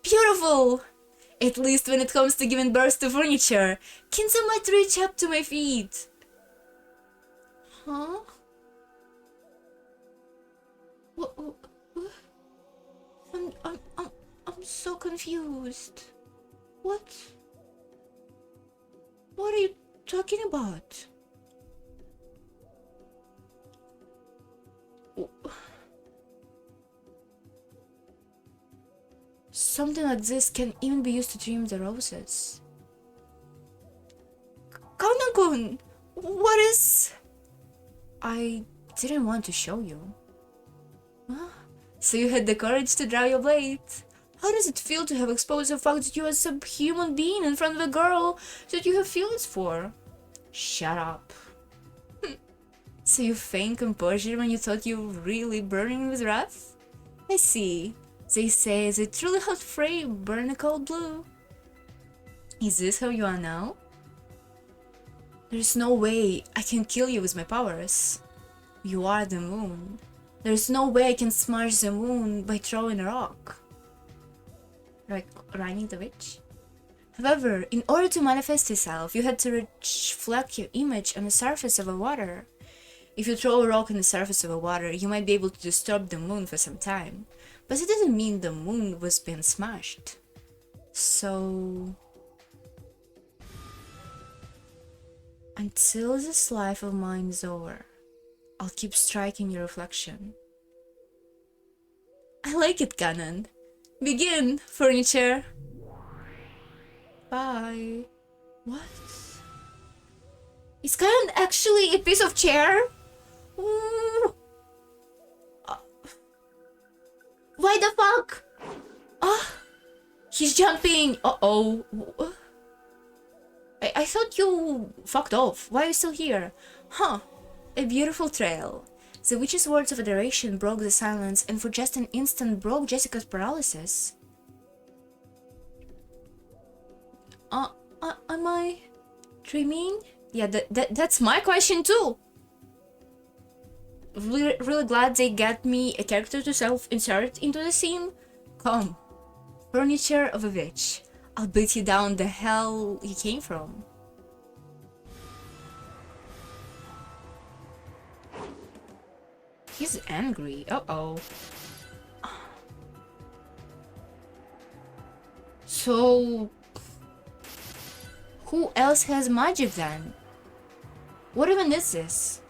Beautiful! At least when it comes to giving birth to furniture, Kinzo might reach up to my feet. Huh? What? I'm so confused. What? What are you talking about? Something like this can even be used to trim the roses. Kanan-kun, what is... I didn't want to show you. Huh? So you had the courage to draw your blade. How does it feel to have exposed the fact that you are a subhuman being in front of a girl that you have feelings for? Shut up. So you feigned composure when you thought you were really burning with wrath? I see. They say the truly hot flame burn a cold blue. Is this how you are now? There's no way I can kill you with my powers. You are the moon. There's no way I can smash the moon by throwing a rock. Like Rani the witch? However, in order to manifest yourself, you had to reflect your image on the surface of a water. If you throw a rock on the surface of a water, you might be able to disturb the moon for some time. But it doesn't mean the moon was being smashed. So... until this life of mine is over, I'll keep striking your reflection. I like it, Kanan. Begin, furniture. Bye. What? Is Kanan actually a piece of chair? Ooh. Why the fuck? He's jumping. Uh-oh. I thought you fucked off. Why are you still here? Huh. A beautiful trail. The witch's words of adoration broke the silence and for just an instant broke Jessica's paralysis. Am I dreaming? Yeah, that's my question too. Really glad they got me a character to self-insert into the scene. Come, furniture of a witch. I'll beat you down the hell you came from. He's angry. Uh-oh. So... who else has magic then? What even is this?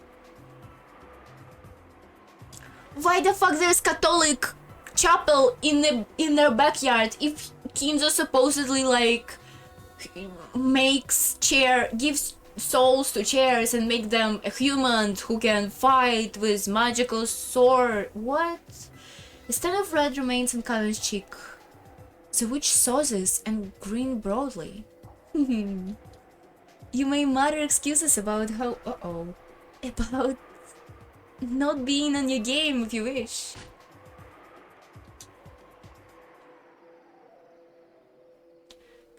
Why the fuck there's Catholic chapel in their backyard if Kinzo supposedly like gives souls to chairs and make them a human who can fight with magical sword? What? The stain of red remains on Kalen's cheek. The witch saw this and grinned broadly. You may mutter excuses about how about not being on your game if you wish.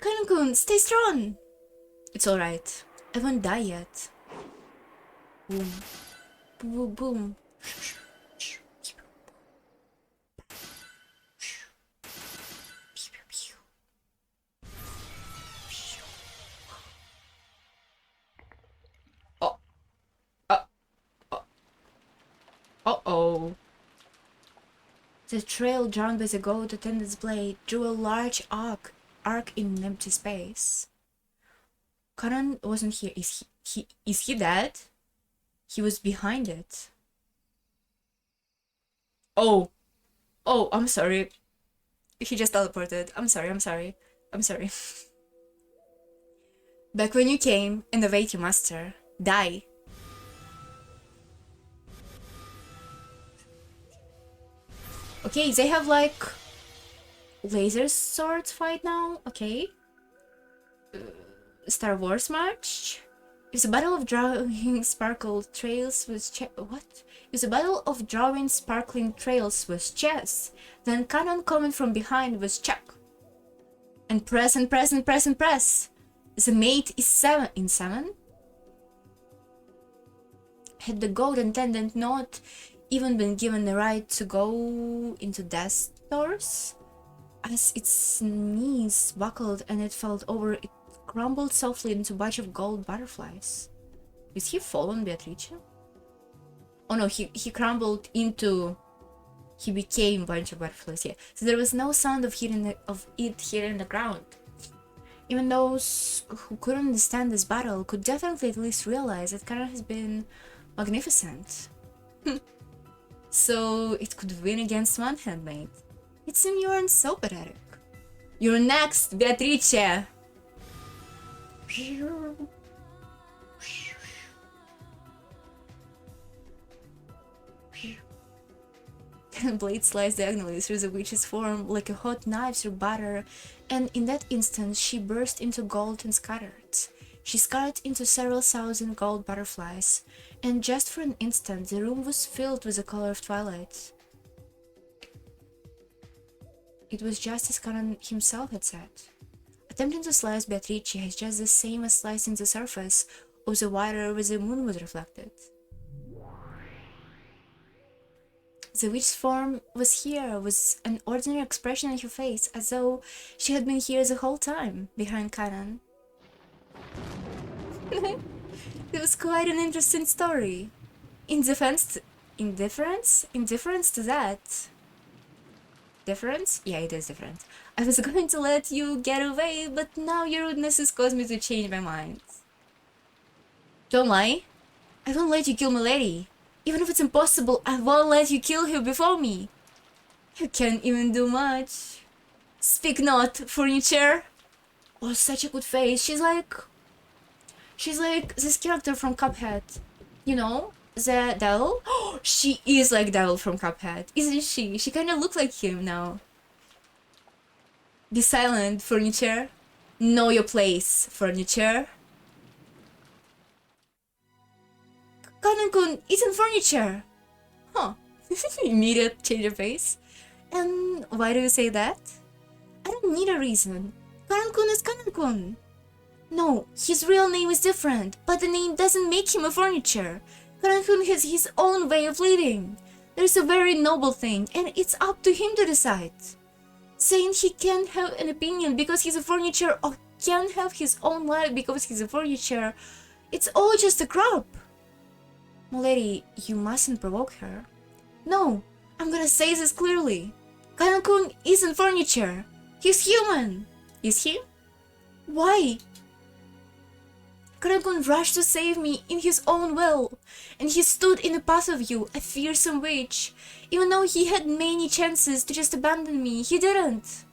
Kanan-kun, stay strong! It's alright. I won't die yet. Boom. Boom, boom. Uh-oh. The trail drawn by the goat attendant's blade drew a large arc in an empty space. Karan wasn't here. Is he dead? He was behind it. Oh, oh, I'm sorry. He just teleported. I'm sorry, I'm sorry. I'm sorry. Back when you came, and await you, master. Die. Okay, they have like laser swords fight now. Okay. Star Wars match. It's a battle of drawing sparkle trails with what? It's a battle of drawing sparkling trails with chess. Then cannon coming from behind with check. And press and press and press and press. The mate is 7 in 7. Had the goat attendant not even been given the right to go into death doors? As its knees buckled and it fell over, it crumbled softly into a bunch of gold butterflies. Is he fallen, Beatrice? Oh no, he crumbled into... He became a bunch of butterflies, yeah. So there was no sound of it here in the ground. Even those who couldn't understand this battle could definitely at least realize that Kara has been magnificent. So it could win against one handmaid. It seems you aren't so pathetic. You're next, Beatrice! Blade sliced diagonally through the witch's form like a hot knife through butter, and in that instant she burst into gold and scattered. She scattered into several thousand gold butterflies, and just for an instant the room was filled with the color of twilight. It was just as Karan himself had said. Attempting to slice Beatrice is just the same as slicing the surface of the water where the moon was reflected. The witch's form was here, with an ordinary expression on her face, as though she had been here the whole time, behind Karan. It was quite an interesting story. Indifference to that. Difference? Yeah, it is different. I was going to let you get away, but now your rudeness has caused me to change my mind. Don't lie. I won't let you kill my lady. Even if it's impossible, I won't let you kill her before me. You can't even do much. Speak not, furniture. Oh, such a good face. She's like this character from Cuphead. You know? The devil? Oh, she is like devil from Cuphead, isn't she? She kind of looks like him now. Be silent, furniture. Know your place, furniture. Kanan-kun isn't furniture. Huh. Immediate change of face. And why do you say that? I don't need a reason. Kanan-kun is Kanan-kun. No, his real name is different, but the name doesn't make him a furniture. Karan-kun has his own way of living. There's a very noble thing, and it's up to him to decide. Saying he can't have an opinion because he's a furniture, or can't have his own life because he's a furniture, it's all just a crap. Milady, you mustn't provoke her. No, I'm gonna say this clearly. Karan-kun isn't furniture. He's human. Is he? Why? Karan-kun rushed to save me in his own will, and he stood in the path of you, a fearsome witch. Even though he had many chances to just abandon me, he didn't.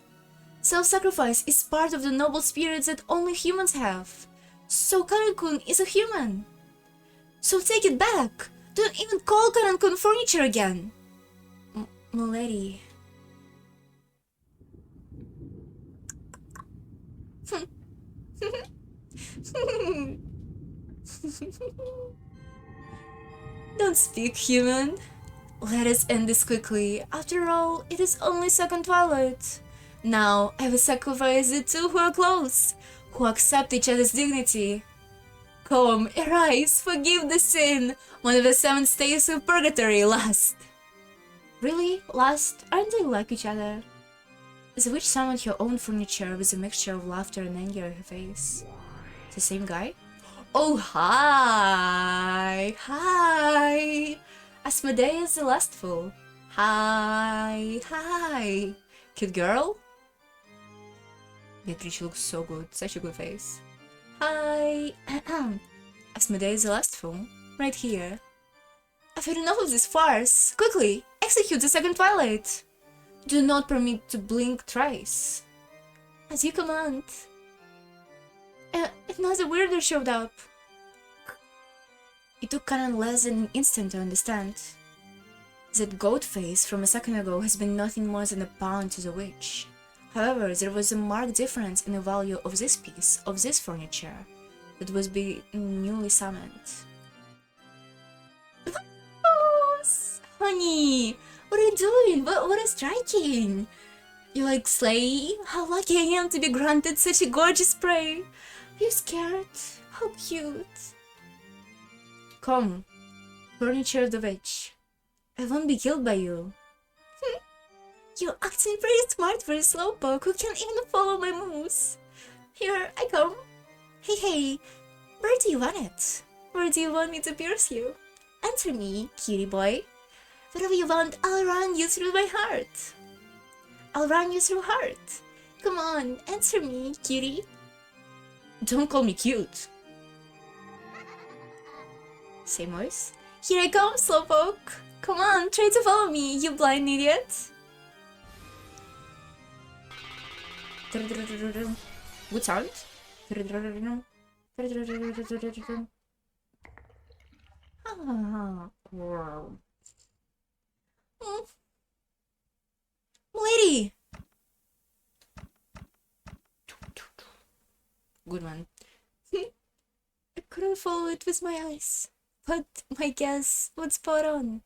Self-sacrifice is part of the noble spirits that only humans have. So Karan-kun is a human. So take it back. Don't even call Karan-kun furniture again. Milady. Don't speak, human. Let us end this quickly. After all, it is only second twilight. Now, I will sacrifice the two who are close, who accept each other's dignity. Come, arise, forgive the sin. One of the 7 stays of purgatory last. Really? Last? Aren't they like each other? The witch summoned her own furniture with a mixture of laughter and anger on her face. The same guy? Oh, hi! Hi! Asmodeus the Lustful. Hi! Hi! Cute girl? Beatrice looks so good. Such a good face. Hi! Asmodeus the Lustful. Right here. I've had enough of this farce. Quickly! Execute the second twilight! Do not permit to blink thrice. As you command. Another weirder showed up. It took Kanan less than an instant to understand. That goat face from a second ago has been nothing more than a pawn to the witch. However, there was a marked difference in the value of this piece, of this furniture, that was being newly summoned. Honey, what are you doing? What is striking? You like Slay? How lucky I am to be granted such a gorgeous prey. Are you scared? How cute. Come, furniture of the witch. I won't be killed by you. You're acting pretty smart for a slowpoke who can't even follow my moves. Here, I come. Hey, where do you want it? Where do you want me to pierce you? Answer me, cutie boy. Whatever you want, I'll run you through my heart. I'll run you through heart. Come on, answer me, cutie. Don't call me cute. Same voice. Here I come, slowpoke. Come on, try to follow me, you blind idiot. Good sound. Wow. Lady! Good one. I couldn't follow it with my eyes, but my guess was spot on.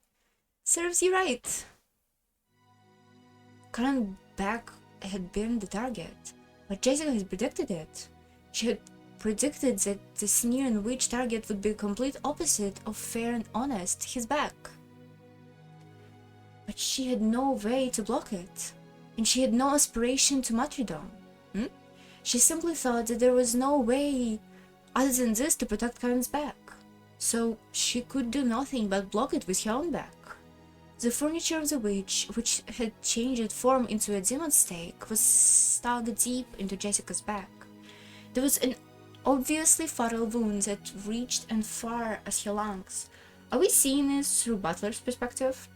Serves you right. Karan back had been the target, but Jessica had predicted it. She had predicted that the sneering witch target would be the complete opposite of fair and honest, his back. But she had no way to block it, and she had no aspiration to martyrdom. She simply thought that there was no way other than this to protect Karen's back, so she could do nothing but block it with her own back. The furniture of the witch, which had changed form into a demon stake, was stuck deep into Jessica's back. There was an obviously fatal wound that reached as far as her lungs. Are we seeing this through Butler's perspective?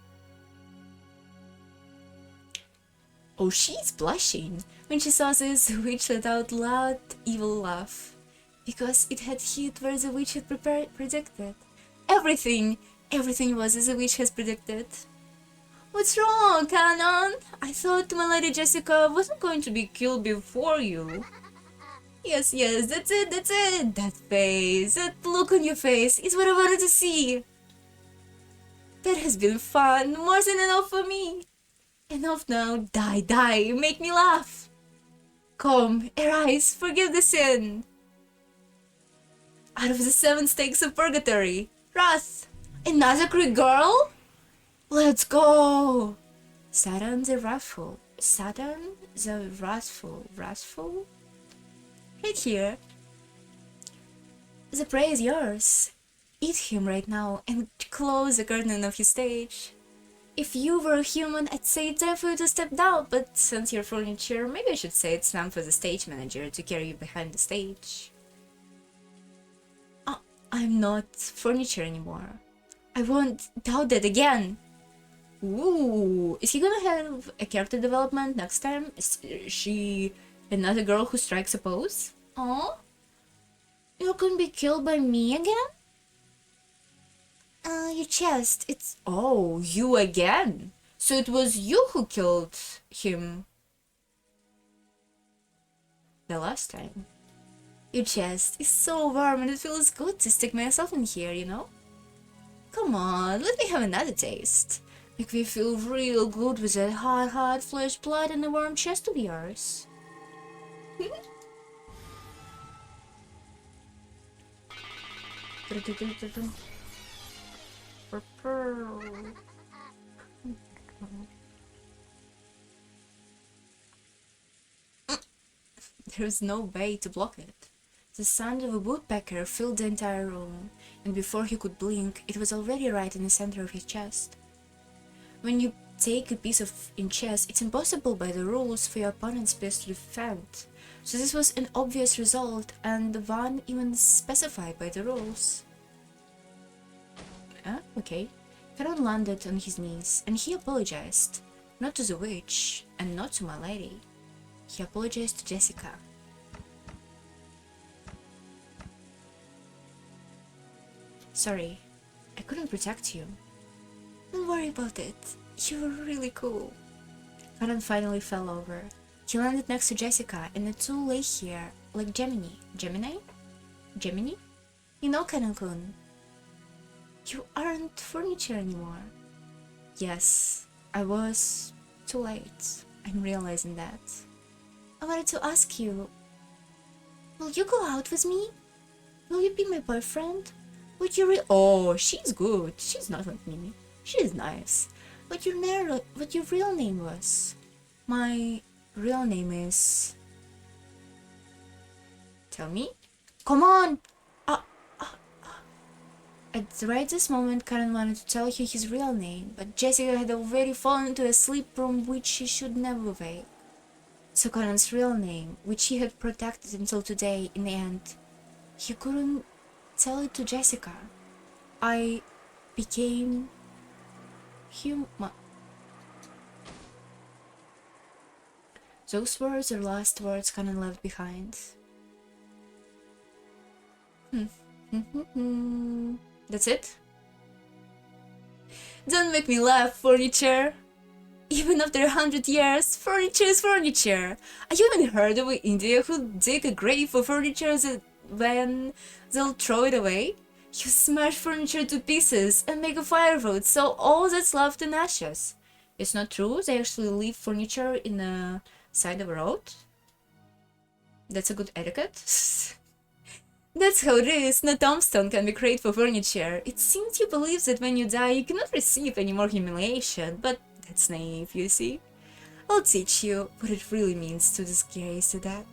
Oh, she's blushing. When she saw this, the witch let out a loud, evil laugh, because it had hit where the witch had predicted. Everything was as the witch has predicted. What's wrong, Canon? I thought my Lady Jessica wasn't going to be killed before you. Yes, that's it. That face, that look on your face is what I wanted to see. That has been fun, more than enough for me. Enough now, die, make me laugh. Come, arise, forgive the sin. Out of the 7 stakes of purgatory, wrath, another Greek girl? Let's go! Satan the wrathful. Right here. The prey is yours. Eat him right now and close the curtain of his stage. If you were a human, I'd say it's time for you to step down, but since you're furniture, maybe I should say it's time for the stage manager to carry you behind the stage. Oh, I'm not furniture anymore. I won't doubt that again. Ooh, is he gonna have a character development next time? Is she another girl who strikes a pose? Oh? You're gonna be killed by me again? Your chest, it's... Oh, you again? So it was you who killed him the last time. Your chest is so warm and it feels good to stick myself in here, you know? Come on, let me have another taste. Make me feel real good with that hot flesh blood and a warm chest of yours. There was no way to block it. The sound of a woodpecker filled the entire room, and before he could blink, it was already right in the center of his chest. When you take a piece in chess, it's impossible by the rules for your opponent's piece to defend, so this was an obvious result, and the one even specified by the rules. Okay. Caron landed on his knees, and he apologized. Not to the witch, and not to my lady. He apologized to Jessica. Sorry, I couldn't protect you. Don't worry about it. You were really cool. Caron finally fell over. He landed next to Jessica, and the two lay here like Gemini. Gemini? Gemini? You know, Canon-kun, you aren't furniture anymore. Yes, I was too late. I'm realizing that. I wanted to ask you, will you go out with me? Will you be my boyfriend? Would you Oh, she's good. She's not like me. She's nice. What your real name was? My real name is... Tell me? Come on! At right this moment, Karen wanted to tell you his real name, but Jessica had already fallen into a sleep from which she should never wake. So Karen's real name, which he had protected until today, in the end, he couldn't tell it to Jessica. I became human. Those words are last words Karen left behind. That's it? Don't make me laugh, furniture! Even after 100 years, furniture is furniture! Have you even heard of India who dig a grave for furniture when they'll throw it away? You smash furniture to pieces and make a firewood, so all that's left in ashes. It's not true, they actually leave furniture in the side of a road? That's a good etiquette? That's how it is. No tombstone can be great for furniture. It seems you believe that when you die you cannot receive any more humiliation, but that's naive, you see. I'll teach you what it really means to disgrace to that.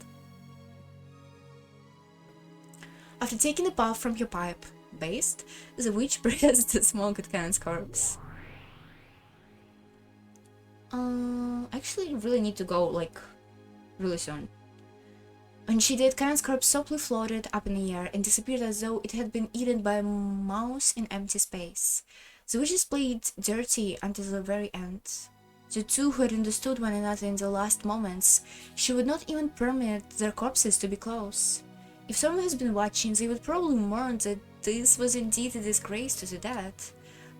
After taking a puff from your pipe, based, the witch breathed the smoke at Canon's corpse. Actually, you really need to go, like, really soon. When she did, Canon's corpse softly floated up in the air and disappeared as though it had been eaten by a mouse in empty space. The witches played dirty until the very end. The two who had understood one another in the last moments, she would not even permit their corpses to be close. If someone has been watching, they would probably mourn that this was indeed a disgrace to the dead.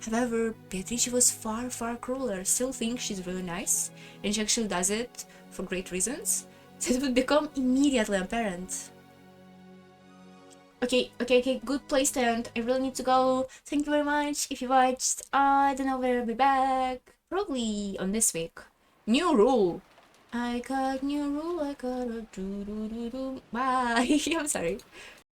However, Beatrice was far, far crueler, still thinks she's really nice, and she actually does it for great reasons. That would become immediately apparent. Okay, good place to end. I really need to go. Thank you very much if you watched. I don't know when I'll be back. Probably on this week. New rule. I got new rule, I got a do do do do. Bye. I'm sorry.